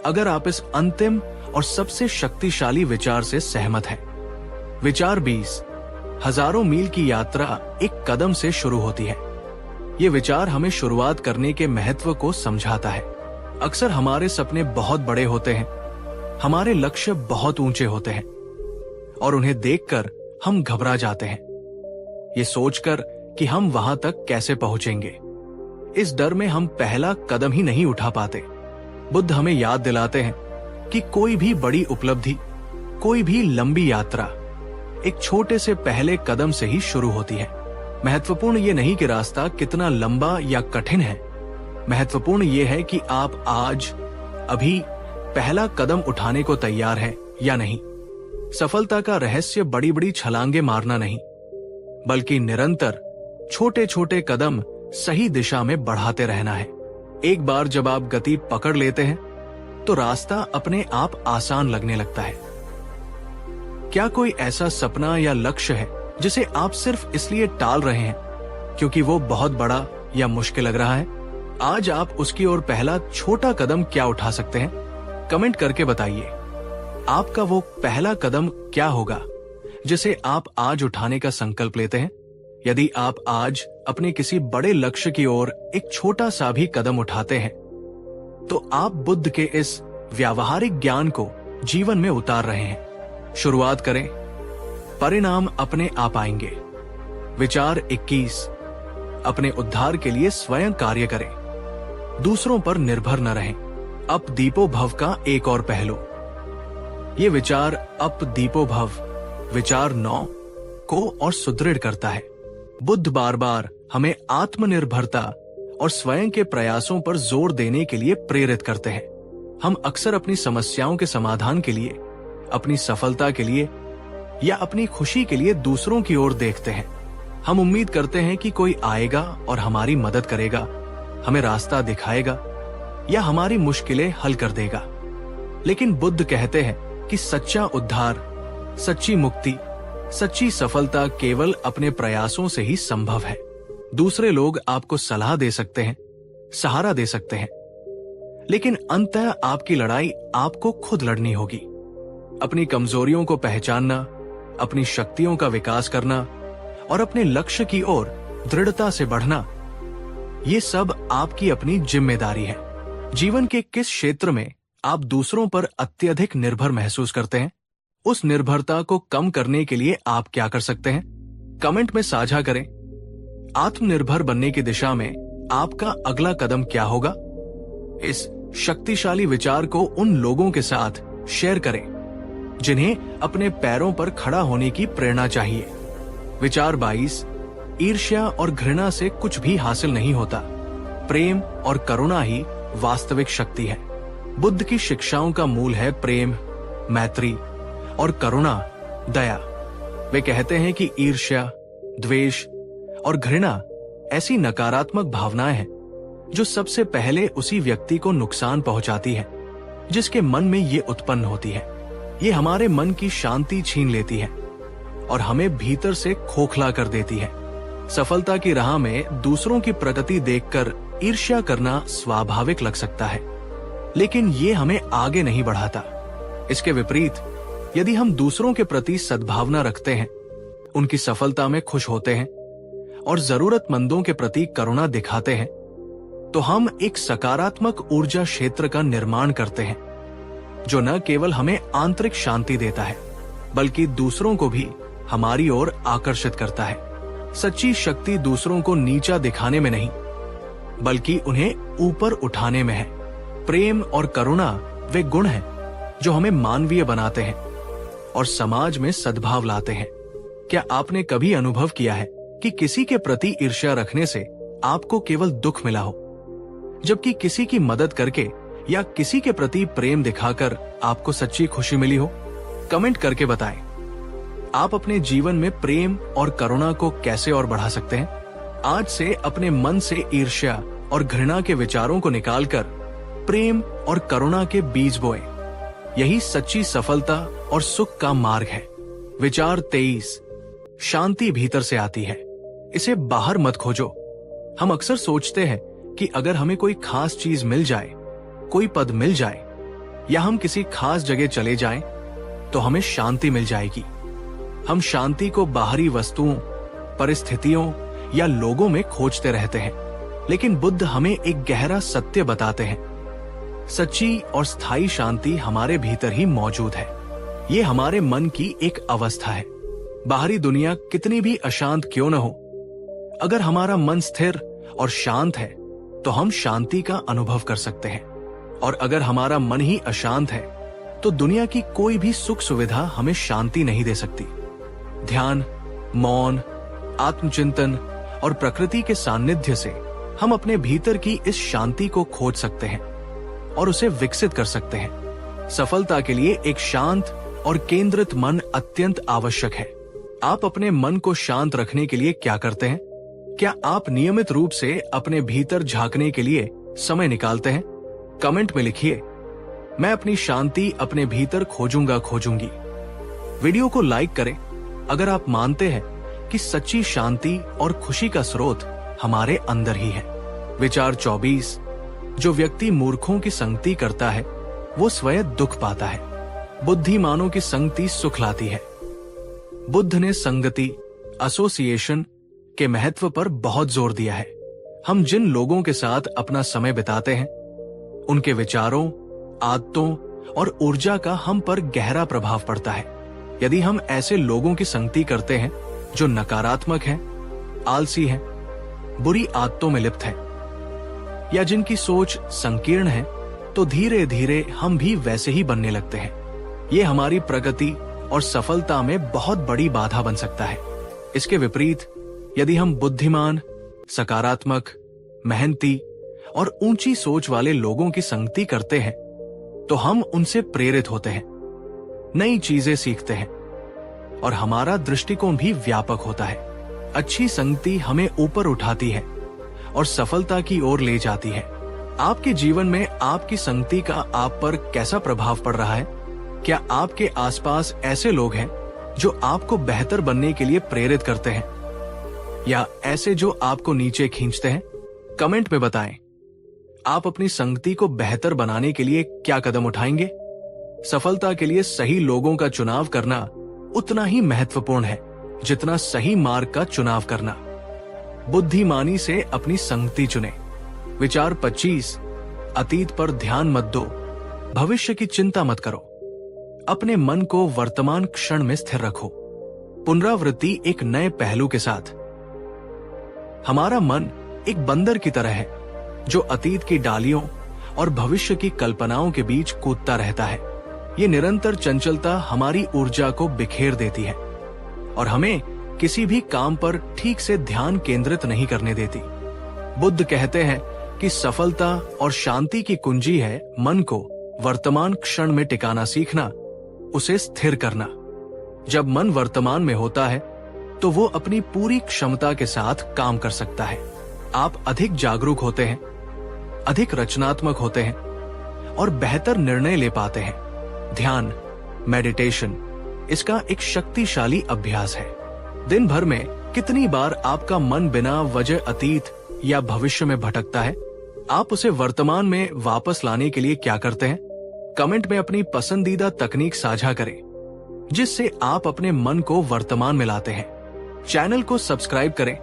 अगर आप इस अंतिम और सबसे शक्तिशाली विचार से सहमत हैं। विचार 20। हजारों मील की यात्रा एक कदम से शुरू होती है। ये विचार हमें शुरुआत करने के महत्व को समझाता है। अक्सर हमारे सपने बहुत बड़े होते हैं, हमारे लक्ष्य बहुत ऊंचे होते हैं और उन्हें देखकर हम घबरा जाते हैं, ये सोचकर कि हम वहां तक कैसे पहुंचेंगे। इस डर में हम पहला कदम ही नहीं उठा पाते। बुद्ध हमें याद दिलाते हैं कि कोई भी बड़ी उपलब्धि, कोई भी लंबी यात्रा एक छोटे से पहले कदम से ही शुरू होती है। महत्वपूर्ण ये नहीं कि रास्ता कितना लंबा या कठिन है, महत्वपूर्ण ये है कि आप आज, अभी पहला कदम उठाने को तैयार हैं या नहीं। सफलता का रहस्य बड़ी बड़ी छलांगे मारना नहीं, बल्कि निरंतर छोटे छोटे कदम सही दिशा में बढ़ाते रहना है। एक बार जब आप गति पकड़ लेते हैं तो रास्ता अपने आप आसान लगने लगता है। क्या कोई ऐसा सपना या लक्ष्य है जिसे आप सिर्फ इसलिए टाल रहे हैं क्योंकि वो बहुत बड़ा या मुश्किल लग रहा है? आज आप उसकी ओर पहला छोटा कदम क्या उठा सकते हैं? कमेंट करके बताइए। आपका वो पहला कदम क्या होगा जिसे आप आज उठाने का संकल्प लेते हैं? यदि आप आज अपने किसी बड़े लक्ष्य की ओर एक छोटा सा भी कदम उठाते हैं तो आप बुद्ध के इस व्यावहारिक ज्ञान को जीवन में उतार रहे हैं। शुरुआत करें, परिणाम अपने आप आएंगे। विचार 21। अपने उद्धार के लिए स्वयं कार्य करें, दूसरों पर निर्भर न रहें। अप दीपो भव का एक और पहलू। ये विचार अप दीपो भव विचार 9 को और सुदृढ़ करता है। बुद्ध बार बार हमें आत्मनिर्भरता और स्वयं के प्रयासों पर जोर देने के लिए प्रेरित करते हैं। हम अक्सर अपनी समस्याओं के समाधान के लिए, अपनी सफलता के लिए या अपनी खुशी के लिए दूसरों की ओर देखते हैं। हम उम्मीद करते हैं कि कोई आएगा और हमारी मदद करेगा, हमें रास्ता दिखाएगा या हमारी मुश्किलें हल कर देगा। लेकिन बुद्ध कहते हैं कि सच्चा उद्धार, सच्ची मुक्ति, सच्ची सफलता केवल अपने प्रयासों से ही संभव है। दूसरे लोग आपको सलाह दे सकते हैं, सहारा दे सकते हैं, लेकिन अंततः आपकी लड़ाई आपको खुद लड़नी होगी। अपनी कमजोरियों को पहचानना, अपनी शक्तियों का विकास करना और अपने लक्ष्य की ओर दृढ़ता से बढ़ना, ये सब आपकी अपनी जिम्मेदारी है। जीवन के किस क्षेत्र में आप दूसरों पर अत्यधिक निर्भर महसूस करते हैं? उस निर्भरता को कम करने के लिए आप क्या कर सकते हैं? कमेंट में साझा करें। आत्मनिर्भर बनने की दिशा में आपका अगला कदम क्या होगा? इस शक्तिशाली विचार को उन लोगों के साथ शेयर करें जिन्हें अपने पैरों पर खड़ा होने की प्रेरणा चाहिए। विचार 22। ईर्ष्या और घृणा से कुछ भी हासिल नहीं होता, प्रेम और करुणा ही वास्तविक शक्ति है। बुद्ध की शिक्षाओं का मूल है प्रेम, मैत्री और करुणा, दया। वे कहते हैं कि ईर्ष्या, द्वेष और घृणा ऐसी नकारात्मक भावनाएं हैं जो सबसे पहले उसी व्यक्ति को नुकसान पहुंचाती है जिसके मन में ये उत्पन्न होती है। ये हमारे मन की शांति छीन लेती है और हमें भीतर से खोखला कर देती है। सफलता की राह में दूसरों की प्रगति देखकर ईर्ष्या करना स्वाभाविक लग सकता है, लेकिन ये हमें आगे नहीं बढ़ाता। इसके विपरीत, यदि हम दूसरों के प्रति सद्भावना रखते हैं, उनकी सफलता में खुश होते हैं और जरूरतमंदों के प्रति करुणा दिखाते हैं, तो हम एक सकारात्मक ऊर्जा क्षेत्र का निर्माण करते हैं जो न केवल हमें आंतरिक शांति देता है बल्कि दूसरों को भी हमारी ओर आकर्षित करता है। सच्ची शक्ति दूसरों को नीचा दिखाने में नहीं बल्कि उन्हें ऊपर उठाने में है। प्रेम और करुणा वे गुण हैं जो हमें मानवीय बनाते हैं और समाज में सद्भाव लाते हैं। क्या आपने कभी अनुभव किया है कि किसी के प्रति ईर्ष्या रखने से आपको केवल दुख मिला हो, जबकि किसी की मदद करके या किसी के प्रति प्रेम दिखाकर आपको सच्ची खुशी मिली हो? कमेंट करके बताएं। आप अपने जीवन में प्रेम और करुणा को कैसे और बढ़ा सकते हैं? आज से अपने मन से ईर्ष्या और घृणा के विचारों को निकालकर प्रेम और करुणा के बीज बोएं। यही सच्ची सफलता और सुख का मार्ग है। विचार 23। शांति भीतर से आती है, इसे बाहर मत खोजो। हम अक्सर सोचते हैं कि अगर हमें कोई खास चीज मिल जाए, कोई पद मिल जाए या हम किसी खास जगह चले जाएं, तो हमें शांति मिल जाएगी। हम शांति को बाहरी वस्तुओं, परिस्थितियों या लोगों में खोजते रहते हैं, लेकिन बुद्ध हमें एक गहरा सत्य बताते हैं। सच्ची और स्थायी शांति हमारे भीतर ही मौजूद है। ये हमारे मन की एक अवस्था है। बाहरी दुनिया कितनी भी अशांत क्यों न हो, अगर हमारा मन स्थिर और शांत है तो हम शांति का अनुभव कर सकते हैं। और अगर हमारा मन ही अशांत है तो दुनिया की कोई भी सुख सुविधा हमें शांति नहीं दे सकती। ध्यान, मौन, आत्मचिंतन और प्रकृति के सानिध्य से हम अपने भीतर की इस शांति को खोज सकते हैं और उसे विकसित कर सकते हैं। सफलता के लिए एक शांत और केंद्रित मन अत्यंत आवश्यक है। आप अपने मन को शांत रखने के लिए क्या करते हैं? क्या आप नियमित रूप से अपने भीतर झांकने के लिए समय निकालते हैं? कमेंट में लिखिए, मैं अपनी शांति अपने भीतर खोजूंगी। वीडियो को लाइक करें अगर आप मानते हैं कि सच्ची शांति और खुशी का स्रोत हमारे अंदर ही है। विचार 24, जो व्यक्ति मूर्खों की संगति करता है वो स्वयं दुख पाता है, बुद्धिमानों की संगति सुख लाती है। बुद्ध ने संगति, एसोसिएशन के महत्व पर बहुत जोर दिया है। हम जिन लोगों के साथ अपना समय बिताते हैं उनके विचारों, आदतों और ऊर्जा का हम पर गहरा प्रभाव पड़ता है। यदि हम ऐसे लोगों की संगति करते हैं जो नकारात्मक हैं, आलसी हैं, बुरी आदतों में लिप्त हैं या जिनकी सोच संकीर्ण है, तो धीरे धीरे हम भी वैसे ही बनने लगते हैं। ये हमारी प्रगति और सफलता में बहुत बड़ी बाधा बन सकता है। इसके विपरीत यदि हम बुद्धिमान, सकारात्मक, मेहनती और ऊंची सोच वाले लोगों की संगति करते हैं तो हम उनसे प्रेरित होते हैं, नई चीजें सीखते हैं और हमारा दृष्टिकोण भी व्यापक होता है। अच्छी संगति हमें ऊपर उठाती है और सफलता की ओर ले जाती है। आपके जीवन में आपकी संगति का आप पर कैसा प्रभाव पड़ रहा है? क्या आपके आसपास ऐसे लोग हैं जो आपको बेहतर बनने के लिए प्रेरित करते हैं या ऐसे जो आपको नीचे खींचते हैं? कमेंट में बताएं। आप अपनी संगति को बेहतर बनाने के लिए क्या कदम उठाएंगे? सफलता के लिए सही लोगों का चुनाव करना उतना ही महत्वपूर्ण है जितना सही मार्ग का चुनाव करना। बुद्धिमानी से अपनी संगति चुने। विचार 25, अतीत पर ध्यान मत दो, भविष्य की चिंता मत करो। अपने मन को वर्तमान क्षण में स्थिर रखो। पुनरावृत्ति एक नए पहलू के साथ। हमारा मन एक बंदर की तरह है जो अतीत की डालियों और भविष्य की कल्पनाओं के बीच कूदता रहता है। ये निरंतर चंचलता हमारी ऊर्जा को बिखेर देती है और हमें किसी भी काम पर ठीक से ध्यान केंद्रित नहीं करने देती। बुद्ध कहते हैं कि सफलता और शांति की कुंजी है मन को वर्तमान क्षण में टिकाना सीखना, उसे स्थिर करना। जब मन वर्तमान में होता है तो वो अपनी पूरी क्षमता के साथ काम कर सकता है। आप अधिक जागरूक होते हैं, अधिक रचनात्मक होते हैं और बेहतर निर्णय ले पाते हैं। ध्यान, मेडिटेशन, इसका एक शक्तिशाली अभ्यास है। दिन भर में कितनी बार आपका मन बिना वजह अतीत या भविष्य में भटकता है? आप उसे वर्तमान में वापस लाने के लिए क्या करते हैं? कमेंट में अपनी पसंदीदा तकनीक साझा करें जिससे आप अपने मन को वर्तमान में लाते हैं। चैनल को सब्सक्राइब करें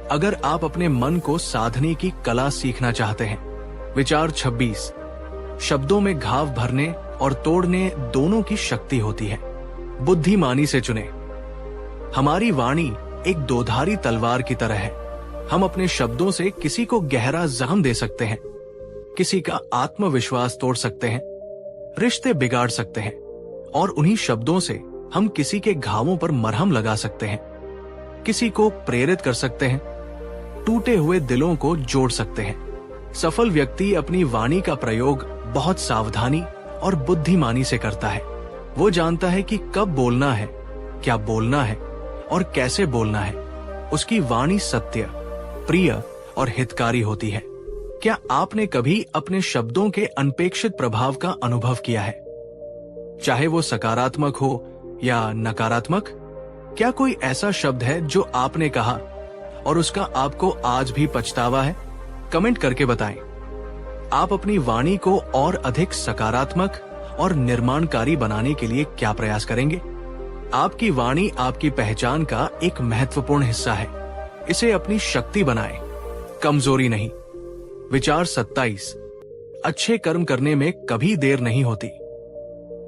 अगर आप अपने मन को साधने की कला सीखना चाहते हैं। विचार 26, शब्दों में घाव भरने और तोड़ने दोनों की शक्ति होती है। बुद्धिमानी से चुने। हमारी वाणी एक दोधारी तलवार की तरह है। हम अपने शब्दों से किसी को गहरा जख्म दे सकते हैं, किसी का आत्मविश्वास तोड़ सकते हैं, रिश्ते बिगाड़ सकते हैं और उन्हीं शब्दों से हम किसी के घावों पर मरहम लगा सकते हैं, किसी को प्रेरित कर सकते हैं, टूटे हुए दिलों को जोड़ सकते हैं। सफल व्यक्ति अपनी वाणी का प्रयोग बहुत सावधानी और बुद्धिमानी से करता है। वो जानता है कि कब बोलना है, क्या बोलना है और कैसे बोलना है। उसकी वाणी सत्य, प्रिय और हितकारी होती है। क्या आपने कभी अपने शब्दों के अनपेक्षित प्रभाव का अनुभव किया है, चाहे वो सकारात्मक हो या नकारात्मक? क्या कोई ऐसा शब्द है जो आपने कहा और उसका आपको आज भी पछतावा है? कमेंट करके बताएं। आप अपनी वाणी को और अधिक सकारात्मक और निर्माणकारी बनाने के लिए क्या प्रयास करेंगे? आपकी वाणी आपकी पहचान का एक महत्वपूर्ण हिस्सा है। इसे अपनी शक्ति बनाएं, कमजोरी नहीं। विचार 27। अच्छे कर्म करने में कभी देर नहीं होती।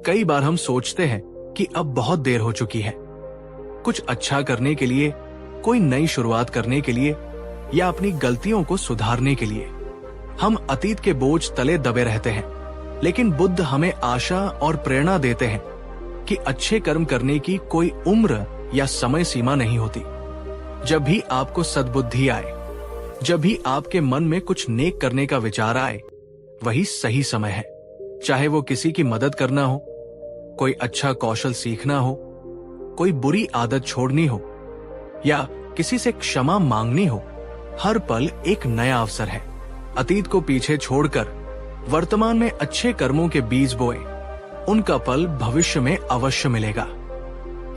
कई बार हम सोचते हैं कि अब बहुत देर हो चुकी है। कुछ अच्छा करने के लिए, कोई नई शुरुआत करने के लिए या अपनी गलतियों को सुधारने के लिए हम अतीत के बोझ तले दबे रहते हैं। लेकिन बुद्ध हमें आशा और प्रेरणा देते हैं कि अच्छे कर्म करने की कोई उम्र या समय सीमा नहीं होती। जब भी आपको सद्बुद्धि आए, जब भी आपके मन में कुछ नेक करने का विचार आए, वही सही समय है। चाहे वो किसी की मदद करना हो, कोई अच्छा कौशल सीखना हो, कोई बुरी आदत छोड़नी हो या किसी से क्षमा मांगनी हो, हर पल एक नया अवसर है। अतीत को पीछे छोड़कर वर्तमान में अच्छे कर्मों के बीज बोए, उनका फल भविष्य में अवश्य मिलेगा।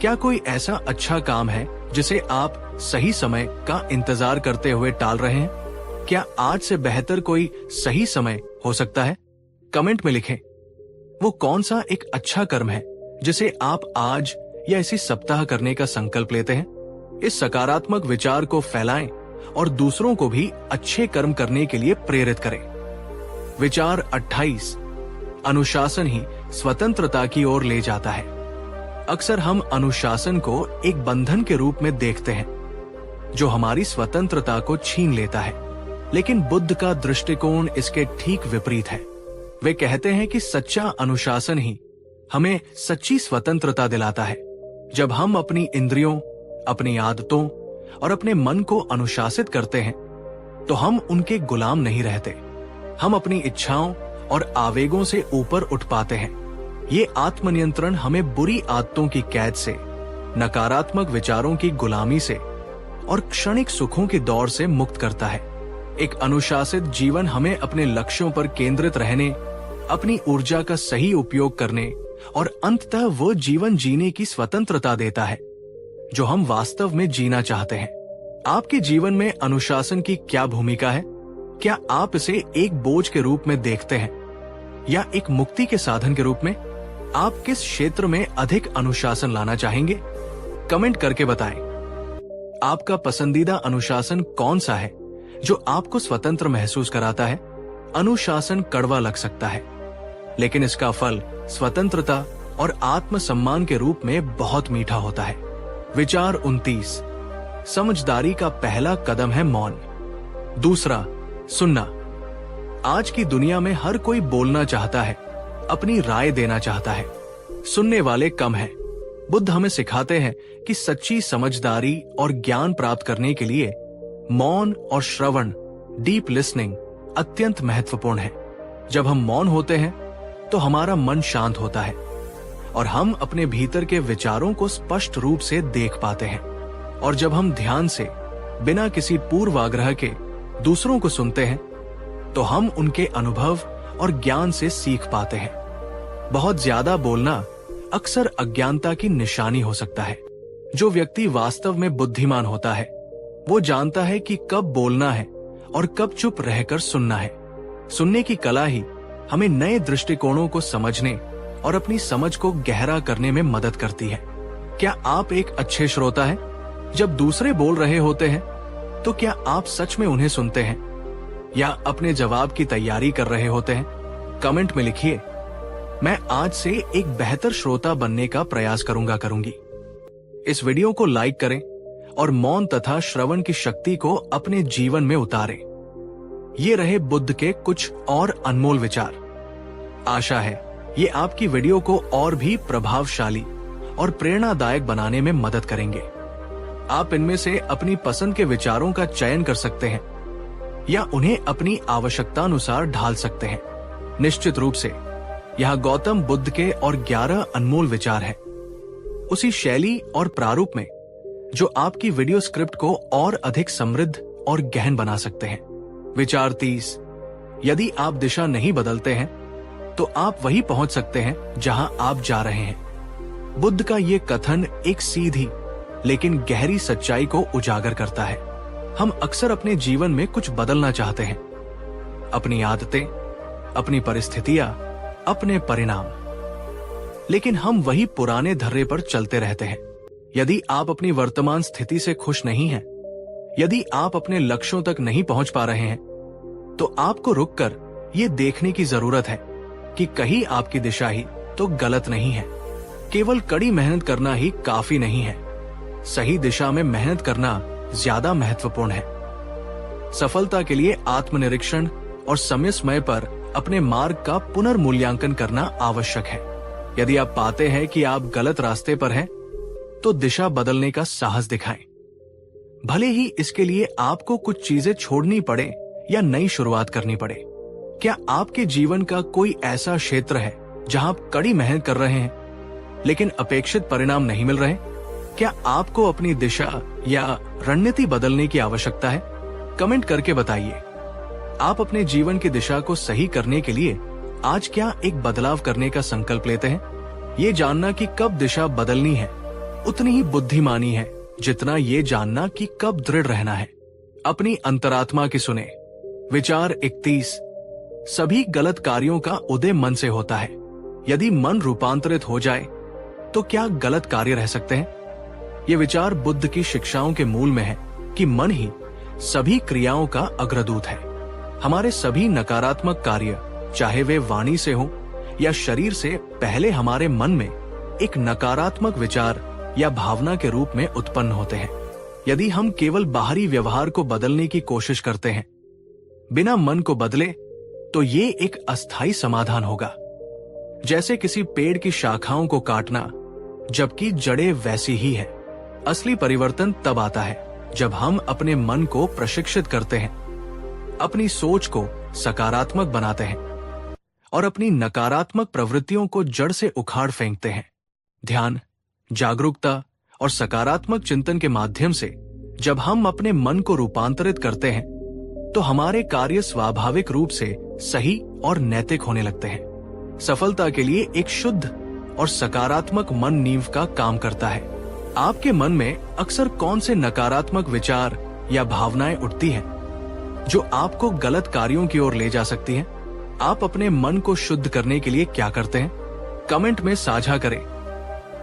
क्या कोई ऐसा अच्छा काम है जिसे आप सही समय का इंतजार करते हुए टाल रहे हैं? क्या आज से बेहतर कोई सही समय हो सकता है? कमेंट में लिखें। वो कौन सा एक अच्छा कर्म है जिसे आप आज या इसी सप्ताह करने का संकल्प लेते हैं? इस सकारात्मक विचार को फैलाएं और दूसरों को भी अच्छे कर्म करने के लिए प्रेरित करें। विचार 28। अनुशासन ही स्वतंत्रता की ओर ले जाता है। अक्सर हम अनुशासन को एक बंधन के रूप में देखते हैं जो हमारी स्वतंत्रता को छीन लेता है। लेकिन बुद्ध का दृष्टिकोण इसके ठीक विपरीत है। वे कहते हैं कि सच्चा अनुशासन ही हमें सच्ची स्वतंत्रता दिलाता है। जब हम अपनी इंद्रियों, अपनी आदतों और अपने मन को अनुशासित करते हैं तो हम उनके गुलाम नहीं रहते। हम अपनी इच्छाओं और आवेगों से ऊपर उठ पाते हैं। ये आत्मनियंत्रण हमें बुरी आदतों की कैद से, नकारात्मक विचारों की गुलामी से और क्षणिक सुखों की दौड़ से मुक्त करता है। एक अनुशासित जीवन हमें अपने लक्ष्यों पर केंद्रित रहने, अपनी ऊर्जा का सही उपयोग करने और अंततः वो जीवन जीने की स्वतंत्रता देता है जो हम वास्तव में जीना चाहते हैं। आपके जीवन में अनुशासन की क्या भूमिका है? क्या आप इसे एक बोझ के रूप में देखते हैं या एक मुक्ति के साधन के रूप में? आप किस क्षेत्र में अधिक अनुशासन लाना चाहेंगे? कमेंट करके बताएं। आपका पसंदीदा अनुशासन कौन सा है जो आपको स्वतंत्र महसूस कराता है? अनुशासन कड़वा लग सकता है, लेकिन इसका फल स्वतंत्रता और आत्मसम्मान के रूप में बहुत मीठा होता है। विचार 29। समझदारी का पहला कदम है मौन। दूसरा, सुनना। आज की दुनिया में हर कोई बोलना चाहता है, अपनी राय देना चाहता है, सुनने वाले कम हैं। बुद्ध हमें सिखाते हैं कि सच्ची समझदारी और ज्ञान प्राप्त करने के लिए मौन और श्रवण, डीप लिसनिंग अत्यंत महत्वपूर्ण है। जब हम मौन होते हैं तो हमारा मन शांत होता है और हम अपने भीतर के विचारों को स्पष्ट रूप से देख पाते हैं। और जब हम ध्यान से, बिना किसी पूर्वाग्रह के दूसरों को सुनते हैं तो हम उनके अनुभव और ज्ञान से सीख पाते हैं। बहुत ज्यादा बोलना अक्सर अज्ञानता की निशानी हो सकता है। जो व्यक्ति वास्तव में बुद्धिमान होता है वो जानता है कि कब बोलना है और कब चुप रहकर सुनना है। सुनने की कला ही हमें नए दृष्टिकोणों को समझने और अपनी समझ को गहरा करने में मदद करती है। क्या आप एक अच्छे श्रोता हैं? जब दूसरे बोल रहे होते हैं तो क्या आप सच में उन्हें सुनते हैं या अपने जवाब की तैयारी कर रहे होते हैं? कमेंट में लिखिए। मैं आज से एक बेहतर श्रोता बनने का प्रयास करूंगी। इस वीडियो को लाइक करें और मौन तथा श्रवण की शक्ति को अपने जीवन में उतारें। ये रहे बुद्ध के कुछ और अनमोल विचार। आशा है ये आपकी वीडियो को और भी प्रभावशाली और प्रेरणादायक बनाने में मदद करेंगे। आप इनमें से अपनी पसंद के विचारों का चयन कर सकते हैं या उन्हें अपनी आवश्यकता अनुसार ढाल सकते हैं। निश्चित रूप से यहाँ गौतम बुद्ध के और 11 अनमोल विचार हैं, उसी शैली और प्रारूप में जो आपकी वीडियो स्क्रिप्ट को और अधिक समृद्ध और गहन बना सकते हैं। विचार 30। यदि आप दिशा नहीं बदलते हैं तो आप वहीं पहुंच सकते हैं जहां आप जा रहे हैं। बुद्ध का ये कथन एक सीधी लेकिन गहरी सच्चाई को उजागर करता है। हम अक्सर अपने जीवन में कुछ बदलना चाहते हैं, अपनी आदतें, अपनी परिस्थितियां, अपने परिणाम, लेकिन हम वही पुराने धर्रे पर चलते रहते हैं। यदि आप अपनी वर्तमान स्थिति से खुश नहीं हैं, यदि आप अपने लक्ष्यों तक नहीं पहुंच पा रहे हैं, तो आपको रुककर ये देखने की जरूरत है कि कहीं आपकी दिशा ही तो गलत नहीं है। केवल कड़ी मेहनत करना ही काफी नहीं है, सही दिशा में मेहनत करना ज्यादा महत्वपूर्ण है। सफलता के लिए आत्मनिरीक्षण और समय समय पर अपने मार्ग का पुनर्मूल्यांकन करना आवश्यक है। यदि आप पाते हैं कि आप गलत रास्ते पर हैं, तो दिशा बदलने का साहस दिखाएं। भले ही इसके लिए आपको कुछ चीजें छोड़नी पड़े या नई शुरुआत करनी पड़े। क्या आपके जीवन का कोई ऐसा क्षेत्र है जहां आप कड़ी मेहनत कर रहे हैं लेकिन अपेक्षित परिणाम नहीं मिल रहे? क्या आपको अपनी दिशा या रणनीति बदलने की आवश्यकता है? कमेंट करके बताइए। आप अपने जीवन की दिशा को सही करने के लिए आज क्या एक बदलाव करने का संकल्प लेते हैं? ये जानना कि कब दिशा बदलनी है उतनी ही बुद्धिमानी है जितना ये जानना कि कब दृढ़ रहना है। अपनी अंतरात्मा की सुने। विचार 31। सभी गलत कार्यों का उदय मन से होता है। यदि मन रूपांतरित हो जाए तो क्या गलत कार्य रह सकते हैं? ये विचार बुद्ध की शिक्षाओं के मूल में है कि मन ही सभी क्रियाओं का अग्रदूत है। हमारे सभी नकारात्मक कार्य, चाहे वे वाणी से हो या शरीर से, पहले हमारे मन में एक नकारात्मक विचार या भावना के रूप में उत्पन्न होते हैं। यदि हम केवल बाहरी व्यवहार को बदलने की कोशिश करते हैं बिना मन को बदले, तो ये एक अस्थायी समाधान होगा। जैसे किसी पेड़ की शाखाओं को काटना जबकि जड़ें वैसी ही है। असली परिवर्तन तब आता है जब हम अपने मन को प्रशिक्षित करते हैं, अपनी सोच को सकारात्मक बनाते हैं और अपनी नकारात्मक प्रवृत्तियों को जड़ से उखाड़ फेंकते हैं। ध्यान, जागरूकता और सकारात्मक चिंतन के माध्यम से जब हम अपने मन को रूपांतरित करते हैं, तो हमारे कार्य स्वाभाविक रूप से सही और नैतिक होने लगते हैं। सफलता के लिए एक शुद्ध और सकारात्मक मन नींव का काम करता है। आपके मन में अक्सर कौन से नकारात्मक विचार या भावनाएं उठती हैं जो आपको गलत कार्यों की ओर ले जा सकती हैं? आप अपने मन को शुद्ध करने के लिए क्या करते हैं? कमेंट में साझा करें।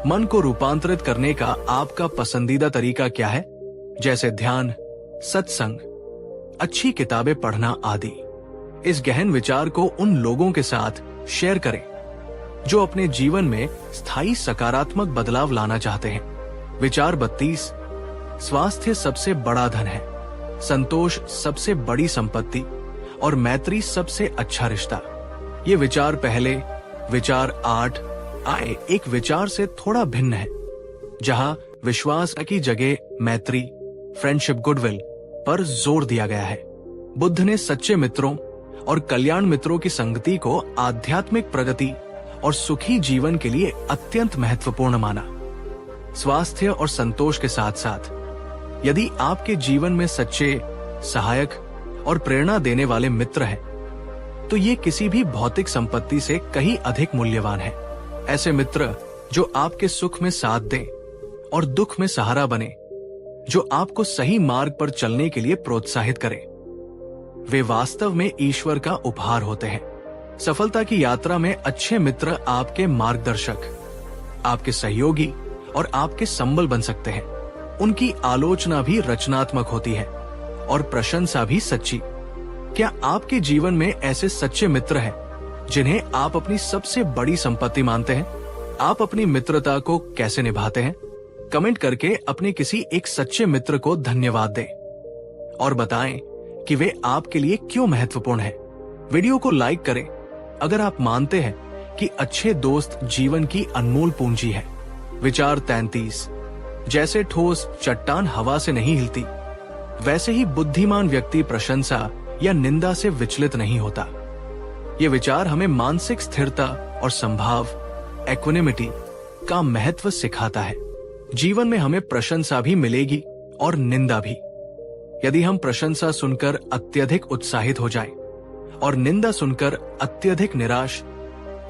मन को रूपांतरित करने का आपका पसंदीदा तरीका क्या है, जैसे ध्यान, सत्संग, अच्छी किताबें पढ़ना आदि। इस गहन विचार को उन लोगों के साथ शेयर करें जो अपने जीवन में स्थायी सकारात्मक बदलाव लाना चाहते हैं। विचार 32। स्वास्थ्य सबसे बड़ा धन है, संतोष सबसे बड़ी संपत्ति और मैत्री सबसे अच्छा रिश्ता। ये विचार पहले विचार 8 आए एक विचार से थोड़ा भिन्न है, जहां विश्वास की जगह मैत्री, फ्रेंडशिप, गुडविल पर जोर दिया गया है। बुद्ध ने सच्चे मित्रों और कल्याण मित्रों की संगति को आध्यात्मिक प्रगति और सुखी जीवन के लिए अत्यंत महत्वपूर्ण माना। स्वास्थ्य और संतोष के साथ साथ यदि आपके जीवन में सच्चे, सहायक और प्रेरणा देने वाले मित्र हैं, तो ये किसी भी भौतिक संपत्ति से कहीं अधिक मूल्यवान है। ऐसे मित्र जो आपके सुख में साथ दें और दुख में सहारा बने, जो आपको सही मार्ग पर चलने के लिए प्रोत्साहित करें, वे वास्तव में ईश्वर का उपहार होते हैं। सफलता की यात्रा में अच्छे मित्र आपके मार्गदर्शक, आपके सहयोगी और आपके संबल बन सकते हैं। उनकी आलोचना भी रचनात्मक होती है और प्रशंसा भी सच्ची। क्या आपके जीवन में ऐसे सच्चे मित्र हैं जिन्हें आप अपनी सबसे बड़ी संपत्ति मानते हैं? आप अपनी मित्रता को कैसे निभाते हैं? कमेंट करके अपने किसी एक सच्चे मित्र को धन्यवाद दें और बताएं कि वे आपके लिए क्यों महत्वपूर्ण है। वीडियो को लाइक करें अगर आप मानते हैं कि अच्छे दोस्त जीवन की अनमोल पूंजी है। विचार 33। जैसे ठोस चट्टान हवा से नहीं हिलती, वैसे ही बुद्धिमान व्यक्ति प्रशंसा या निंदा से विचलित नहीं होता। ये विचार हमें मानसिक स्थिरता और संभाव, इक्विनिमिटी का महत्व सिखाता है। जीवन में हमें प्रशंसा भी मिलेगी और निंदा भी। यदि हम प्रशंसा सुनकर अत्यधिक उत्साहित हो जाएं और निंदा सुनकर अत्यधिक निराश,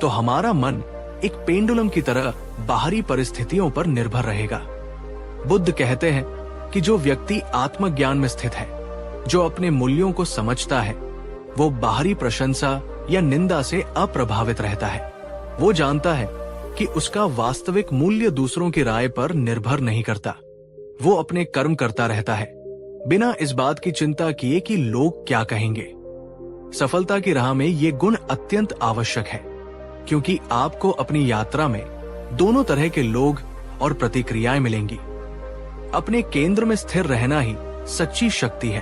तो हमारा मन एक पेंडुलम की तरह बाहरी परिस्थितियों पर निर्भर रहेगा। बुद्ध कहते हैं कि जो व्यक्ति आत्मज्ञान में स्थित है, जो अपने मूल्यों को समझता है, वो बाहरी प्रशंसा या निंदा से अप्रभावित रहता है। वो जानता है कि उसका वास्तविक मूल्य दूसरों की राय पर निर्भर नहीं करता। वो अपने कर्म करता रहता है, बिना इस बात की चिंता किए कि लोग क्या कहेंगे। सफलता की राह में ये गुण अत्यंत आवश्यक है, क्योंकि आपको अपनी यात्रा में दोनों तरह के लोग और प्रतिक्रियाएं मिलेंगी। अपने केंद्र में स्थिर रहना ही सच्ची शक्ति है।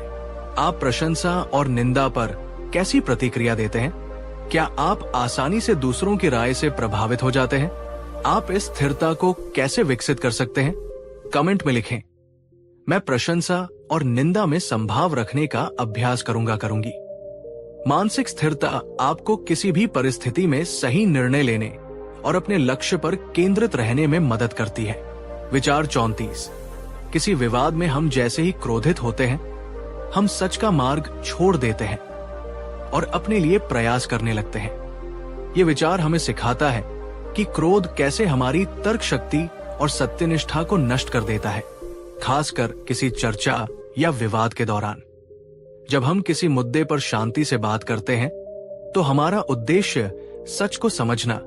आप प्रशंसा और निंदा पर कैसी प्रतिक्रिया देते हैं? क्या आप आसानी से दूसरों की राय से प्रभावित हो जाते हैं? आप इस स्थिरता को कैसे विकसित कर सकते हैं? कमेंट में लिखें। मैं प्रशंसा और निंदा में संभाव रखने का अभ्यास करूंगी। मानसिक स्थिरता आपको किसी भी परिस्थिति में सही निर्णय लेने और अपने लक्ष्य पर केंद्रित रहने में मदद करती है। विचार 34। किसी विवाद में हम जैसे ही क्रोधित होते हैं, हम सच का मार्ग छोड़ देते हैं और अपने लिए प्रयास करने लगते हैं। ये विचार हमें सिखाता है कि क्रोध कैसे हमारी तर्क शक्ति और सत्यनिष्ठा को नष्ट कर देता है, खासकर किसी चर्चा या विवाद के दौरान। जब हम किसी मुद्दे पर शांति से बात करते हैं, तो हमारा उद्देश्य सच को समझना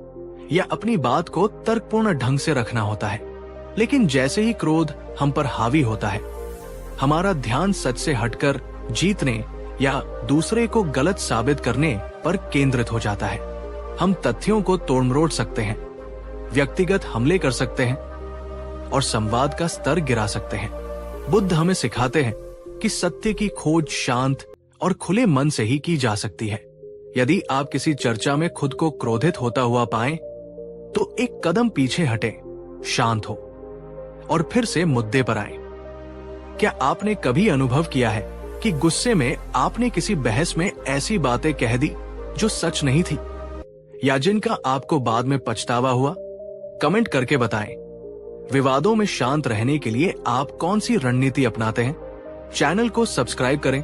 या अपनी बात को तर्कपूर्ण ढंग से रखना होता है। लेकिन जैसे ही क्रोध हम पर हावी होता है, हमारा ध्यान सच से हटकर जीतने या दूसरे को गलत साबित करने पर केंद्रित हो जाता है। हम तथ्यों को तोड़-मरोड़ सकते हैं, व्यक्तिगत हमले कर सकते हैं और संवाद का स्तर गिरा सकते हैं। बुद्ध हमें सिखाते हैं कि सत्य की खोज शांत और खुले मन से ही की जा सकती है। यदि आप किसी चर्चा में खुद को क्रोधित होता हुआ पाएं, तो एक कदम पीछे हटें, शांत हो और फिर से मुद्दे पर आएं। क्या आपने कभी अनुभव किया है कि गुस्से में आपने किसी बहस में ऐसी बातें कह दी जो सच नहीं थी, या जिनका आपको बाद में पछतावा हुआ? कमेंट करके बताएं। विवादों में शांत रहने के लिए आप कौन सी रणनीति अपनाते हैं? चैनल को सब्सक्राइब करें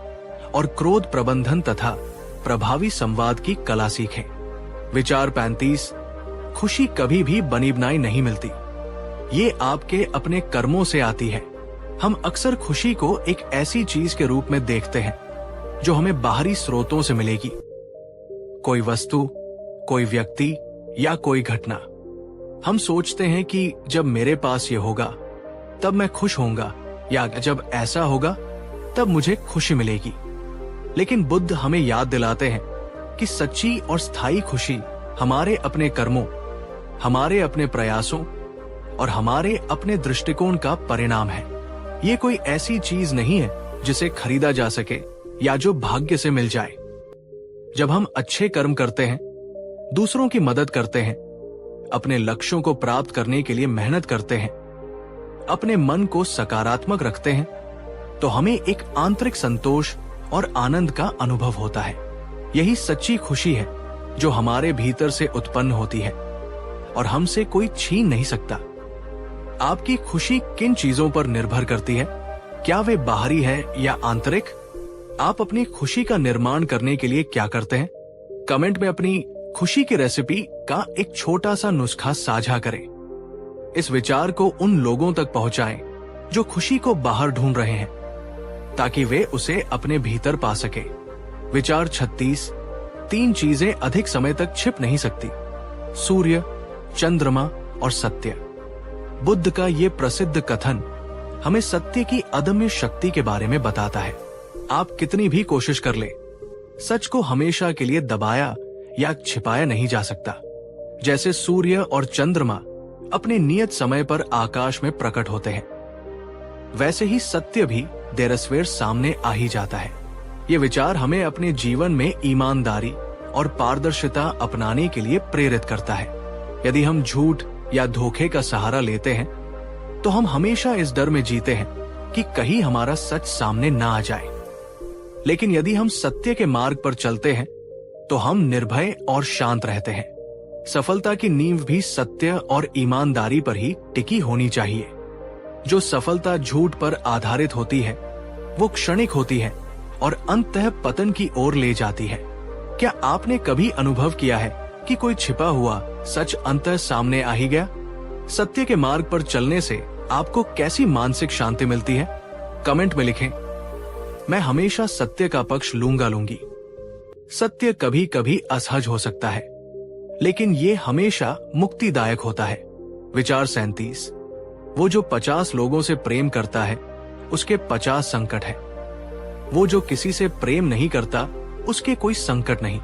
और क्रोध प्रबंधन तथा प्रभावी संवाद की कला सीखें। विचार 35। खुशी कभी भी बनी बनाई नहीं मिलती, ये आपके अपने कर्मों से आती है। हम अक्सर खुशी को एक ऐसी चीज के रूप में देखते हैं जो हमें बाहरी स्रोतों से मिलेगी, कोई वस्तु, कोई व्यक्ति या कोई घटना। हम सोचते हैं कि जब मेरे पास ये होगा तब मैं खुश होऊंगा, या जब ऐसा होगा तब मुझे खुशी मिलेगी। लेकिन बुद्ध हमें याद दिलाते हैं कि सच्ची और स्थायी खुशी हमारे अपने कर्मों, हमारे अपने प्रयासों और हमारे अपने दृष्टिकोण का परिणाम है। ये कोई ऐसी चीज नहीं है जिसे खरीदा जा सके या जो भाग्य से मिल जाए। जब हम अच्छे कर्म करते हैं, दूसरों की मदद करते हैं, अपने लक्ष्यों को प्राप्त करने के लिए मेहनत करते हैं, अपने मन को सकारात्मक रखते हैं, तो हमें एक आंतरिक संतोष और आनंद का अनुभव होता है। यही सच्ची खुशी है जो हमारे भीतर से उत्पन्न होती है और हमसे कोई छीन नहीं सकता। आपकी खुशी किन चीजों पर निर्भर करती है? क्या वे बाहरी है या आंतरिक? आप अपनी खुशी का निर्माण करने के लिए क्या करते हैं? कमेंट में अपनी खुशी की रेसिपी का एक छोटा सा नुस्खा साझा करें। इस विचार को उन लोगों तक पहुंचाएं जो खुशी को बाहर ढूंढ रहे हैं, ताकि वे उसे अपने भीतर पा सके। विचार 36। 3 चीजें अधिक समय तक छिप नहीं सकती: सूर्य, चंद्रमा और सत्य। बुद्ध का ये प्रसिद्ध कथन हमें सत्य की अदम्य शक्ति के बारे में बताता है। आप कितनी भी कोशिश कर ले, सच को हमेशा के लिए दबाया या छिपाया नहीं जा सकता। जैसे सूर्य और चंद्रमा अपने नियत समय पर आकाश में प्रकट होते हैं, वैसे ही सत्य भी देर सवेर सामने आ ही जाता है। ये विचार हमें अपने जीवन में ईमानदारी और पारदर्शिता अपनाने के लिए प्रेरित करता है। यदि हम झूठ या धोखे का सहारा लेते हैं, तो हम हमेशा इस डर में जीते हैं कि कहीं हमारा सच सामने ना आ जाए। लेकिन यदि हम सत्य के मार्ग पर चलते हैं, तो हम निर्भय और शांत रहते हैं। सफलता की नींव भी सत्य और ईमानदारी पर ही टिकी होनी चाहिए। जो सफलता झूठ पर आधारित होती है, वो क्षणिक होती है और अंततः पतन की ओर ले जाती है। क्या आपने कभी अनुभव किया है कि कोई छिपा हुआ सच अंततः सामने आ ही गया? सत्य के मार्ग पर चलने से आपको कैसी मानसिक शांति मिलती है? कमेंट में लिखें। मैं हमेशा सत्य का पक्ष लूंगी। सत्य कभी कभी असहज हो सकता है, लेकिन ये हमेशा मुक्तिदायक होता है। विचार 37। वो जो 50 लोगों से प्रेम करता है उसके 50 संकट है। वो जो किसी से प्रेम नहीं करता उसके कोई संकट नहीं।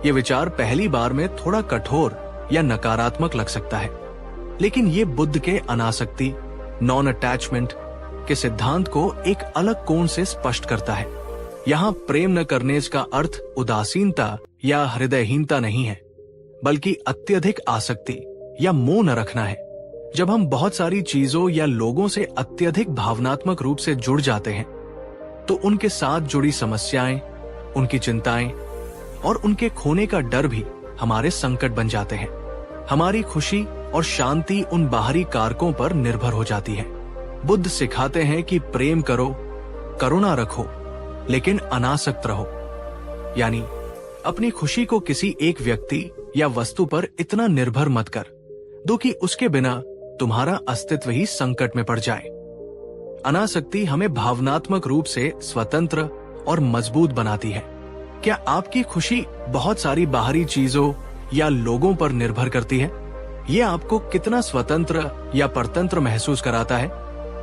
ये विचार पहली बार में थोड़ा कठोर या नकारात्मक लग सकता है, लेकिन ये बुद्ध के अनासक्ति, नॉन अटैचमेंट के सिद्धांत को एक अलग कोण से स्पष्ट करता है। यहाँ प्रेम न करने का अर्थ उदासीनता या हृदयहीनता नहीं है, बल्कि अत्यधिक आसक्ति या मोह न रखना है। जब हम बहुत सारी चीजों या लोगों से अत्यधिक भावनात्मक रूप से जुड़ जाते हैं, तो उनके साथ जुड़ी समस्याएं, उनकी चिंताएं और उनके खोने का डर भी हमारे संकट बन जाते हैं। हमारी खुशी और शांति उन बाहरी कारकों पर निर्भर हो जाती है। बुद्ध सिखाते हैं कि प्रेम करो, करुणा रखो, लेकिन अनासक्त रहो। यानी अपनी खुशी को किसी एक व्यक्ति या वस्तु पर इतना निर्भर मत कर दो कि उसके बिना तुम्हारा अस्तित्व ही संकट में पड़ जाए। अनासक्ति हमें भावनात्मक रूप से स्वतंत्र और मजबूत बनाती है। क्या आपकी खुशी बहुत सारी बाहरी चीजों या लोगों पर निर्भर करती है? ये आपको कितना स्वतंत्र या परतंत्र महसूस कराता है?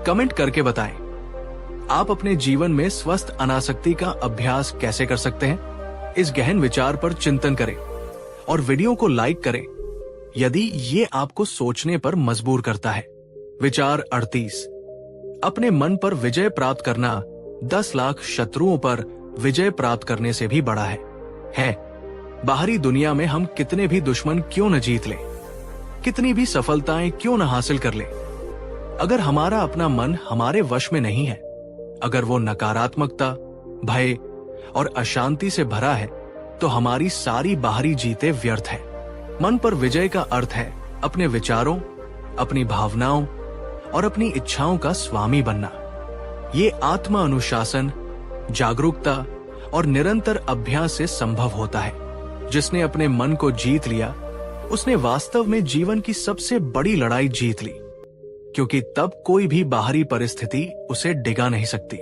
कमेंट करके बताएं। आप अपने जीवन में स्वस्थ अनासक्ति का अभ्यास कैसे कर सकते हैं? इस गहन विचार पर चिंतन करें और वीडियो को लाइक करें यदि ये आपको सोचने पर मजबूर करता है। विचार 38। अपने मन पर विजय प्राप्त करना 10 लाख शत्रुओं पर विजय प्राप्त करने से भी बड़ा है। बाहरी दुनिया में हम कितने भी दुश्मन क्यों न जीत लें, कितनी भी सफलताएं क्यों न हासिल कर लें, अगर हमारा अपना मन हमारे वश में नहीं है, अगर वो नकारात्मकता, भय और अशांति से भरा है, तो हमारी सारी बाहरी जीतें व्यर्थ है। मन पर विजय का अर्थ है अपने विचारों, अपनी भावनाओं और अपनी इच्छाओं का स्वामी बनना। ये आत्मा अनुशासन, जागरूकता और निरंतर अभ्यास से संभव होता है। जिसने अपने मन को जीत लिया, उसने वास्तव में जीवन की सबसे बड़ी लड़ाई जीत ली, क्योंकि तब कोई भी बाहरी परिस्थिति उसे डिगा नहीं सकती।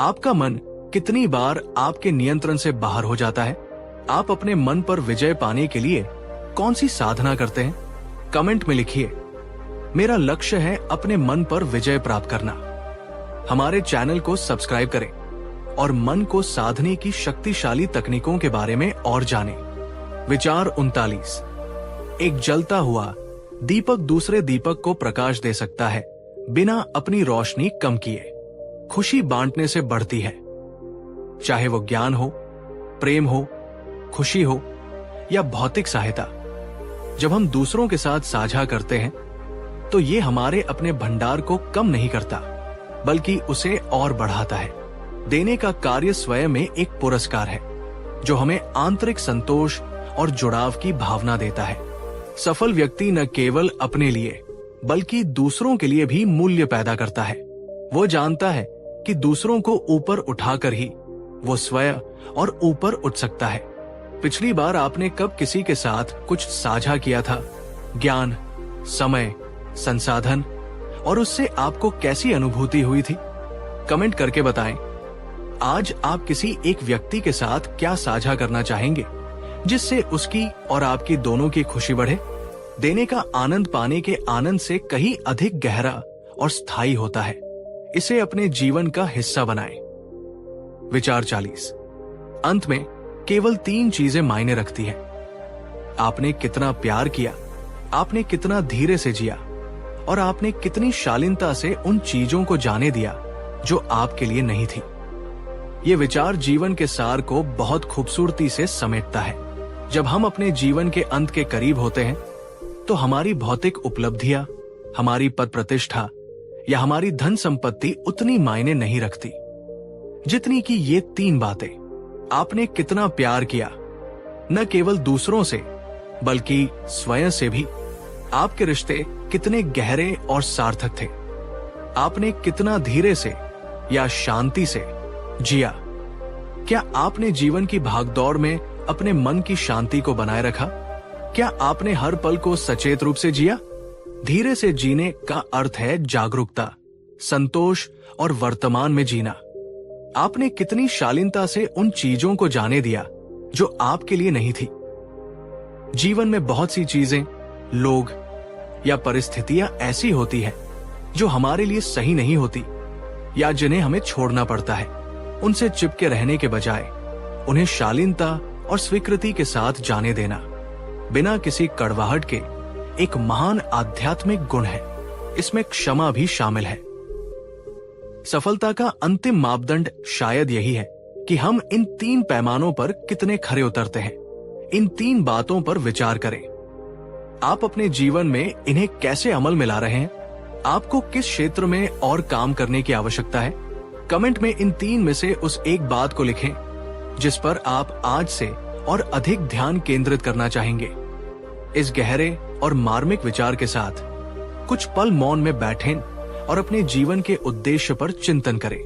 आपका मन कितनी बार आपके नियंत्रण से बाहर हो जाता है? आप अपने मन पर विजय पाने के लिए कौन सी साधना करते हैं? कमेंट में लिखिए। मेरा लक्ष्य है अपने मन पर विजय प्राप्त करना। हमारे चैनल को सब्सक्राइब करें और मन को साधने की शक्तिशाली तकनीकों के बारे में और जानें। विचार 39। एक जलता हुआ दीपक दूसरे दीपक को प्रकाश दे सकता है बिना अपनी रोशनी कम किए। खुशी बांटने से बढ़ती है, चाहे वो ज्ञान हो, प्रेम हो, खुशी हो या भौतिक सहायता। जब हम दूसरों के साथ साझा करते हैं, तो ये हमारे अपने भंडार को कम नहीं करता, बल्कि उसे और बढ़ाता है। देने का कार्य स्वयं में एक पुरस्कार है, जो हमें आंतरिक संतोष और जुड़ाव की भावना देता है। सफल व्यक्ति न केवल अपने लिए, बल्कि दूसरों के लिए भी मूल्य पैदा करता है। वो जानता है कि दूसरों को ऊपर उठाकर ही वो स्वयं और ऊपर उठ सकता है। पिछली बार आपने कब किसी के साथ कुछ साझा किया था? ज्ञान, समय, संसाधन, और उससे आपको कैसी अनुभूति हुई थी? कमेंट करके बताएं। आज आप किसी एक व्यक्ति के साथ क्या साझा करना चाहेंगे, जिससे उसकी और आपकी दोनों की खुशी बढ़े? देने का आनंद पाने के आनंद से कहीं अधिक गहरा और स्थायी होता है। इसे अपने जीवन का हिस्सा बनाएं। विचार 40। अंत में केवल 3 चीजें मायने रखती हैं। आपने कितना प्यार किया, आपने कितना धीरे से जिया, और आपने कितनी शालीनता से उन चीजों को जाने दिया जो आपके लिए नहीं थी। ये विचार जीवन के सार को बहुत खूबसूरती से समेटता है। जब हम अपने जीवन के अंत के करीब होते हैं, तो हमारी भौतिक उपलब्धियां, हमारी पद प्रतिष्ठा या हमारी धन संपत्ति उतनी मायने नहीं रखती, जितनी कि ये 3 बातें। आपने कितना प्यार किया, न केवल दूसरों से बल्कि स्वयं से भी। आपके रिश्ते कितने गहरे और सार्थक थे। आपने कितना धीरे से या शांति से जिया। क्या आपने जीवन की भागदौड़ में अपने मन की शांति को बनाए रखा? क्या आपने हर पल को सचेत रूप से जिया? धीरे से जीने का अर्थ है जागरूकता, संतोष और वर्तमान में जीना। आपने कितनी शालीनता से उन चीजों को जाने दिया जो आपके लिए नहीं थी? जीवन में बहुत सी चीजें, लोग या परिस्थितियां ऐसी होती हैं जो हमारे लिए सही नहीं होती या जिन्हें हमें छोड़ना पड़ता है। उनसे चिपके रहने के बजाय उन्हें शालीनता और स्वीकृति के साथ जाने देना, बिना किसी कड़वाहट के, एक महान आध्यात्मिक गुण है। इसमें क्षमा भी शामिल है। सफलता का अंतिम मापदंड शायद यही है कि हम इन 3 पैमानों पर कितने खरे उतरते हैं। इन 3 बातों पर विचार करें। आप अपने जीवन में इन्हें कैसे अमल में ला रहे हैं? आपको किस क्षेत्र में और काम करने की आवश्यकता है? कमेंट में इन 3 में से उस एक बात को लिखें जिस पर आप आज से और अधिक ध्यान केंद्रित करना चाहेंगे। इस गहरे और मार्मिक विचार के साथ कुछ पल मौन में बैठें और अपने जीवन के उद्देश्य पर चिंतन करें।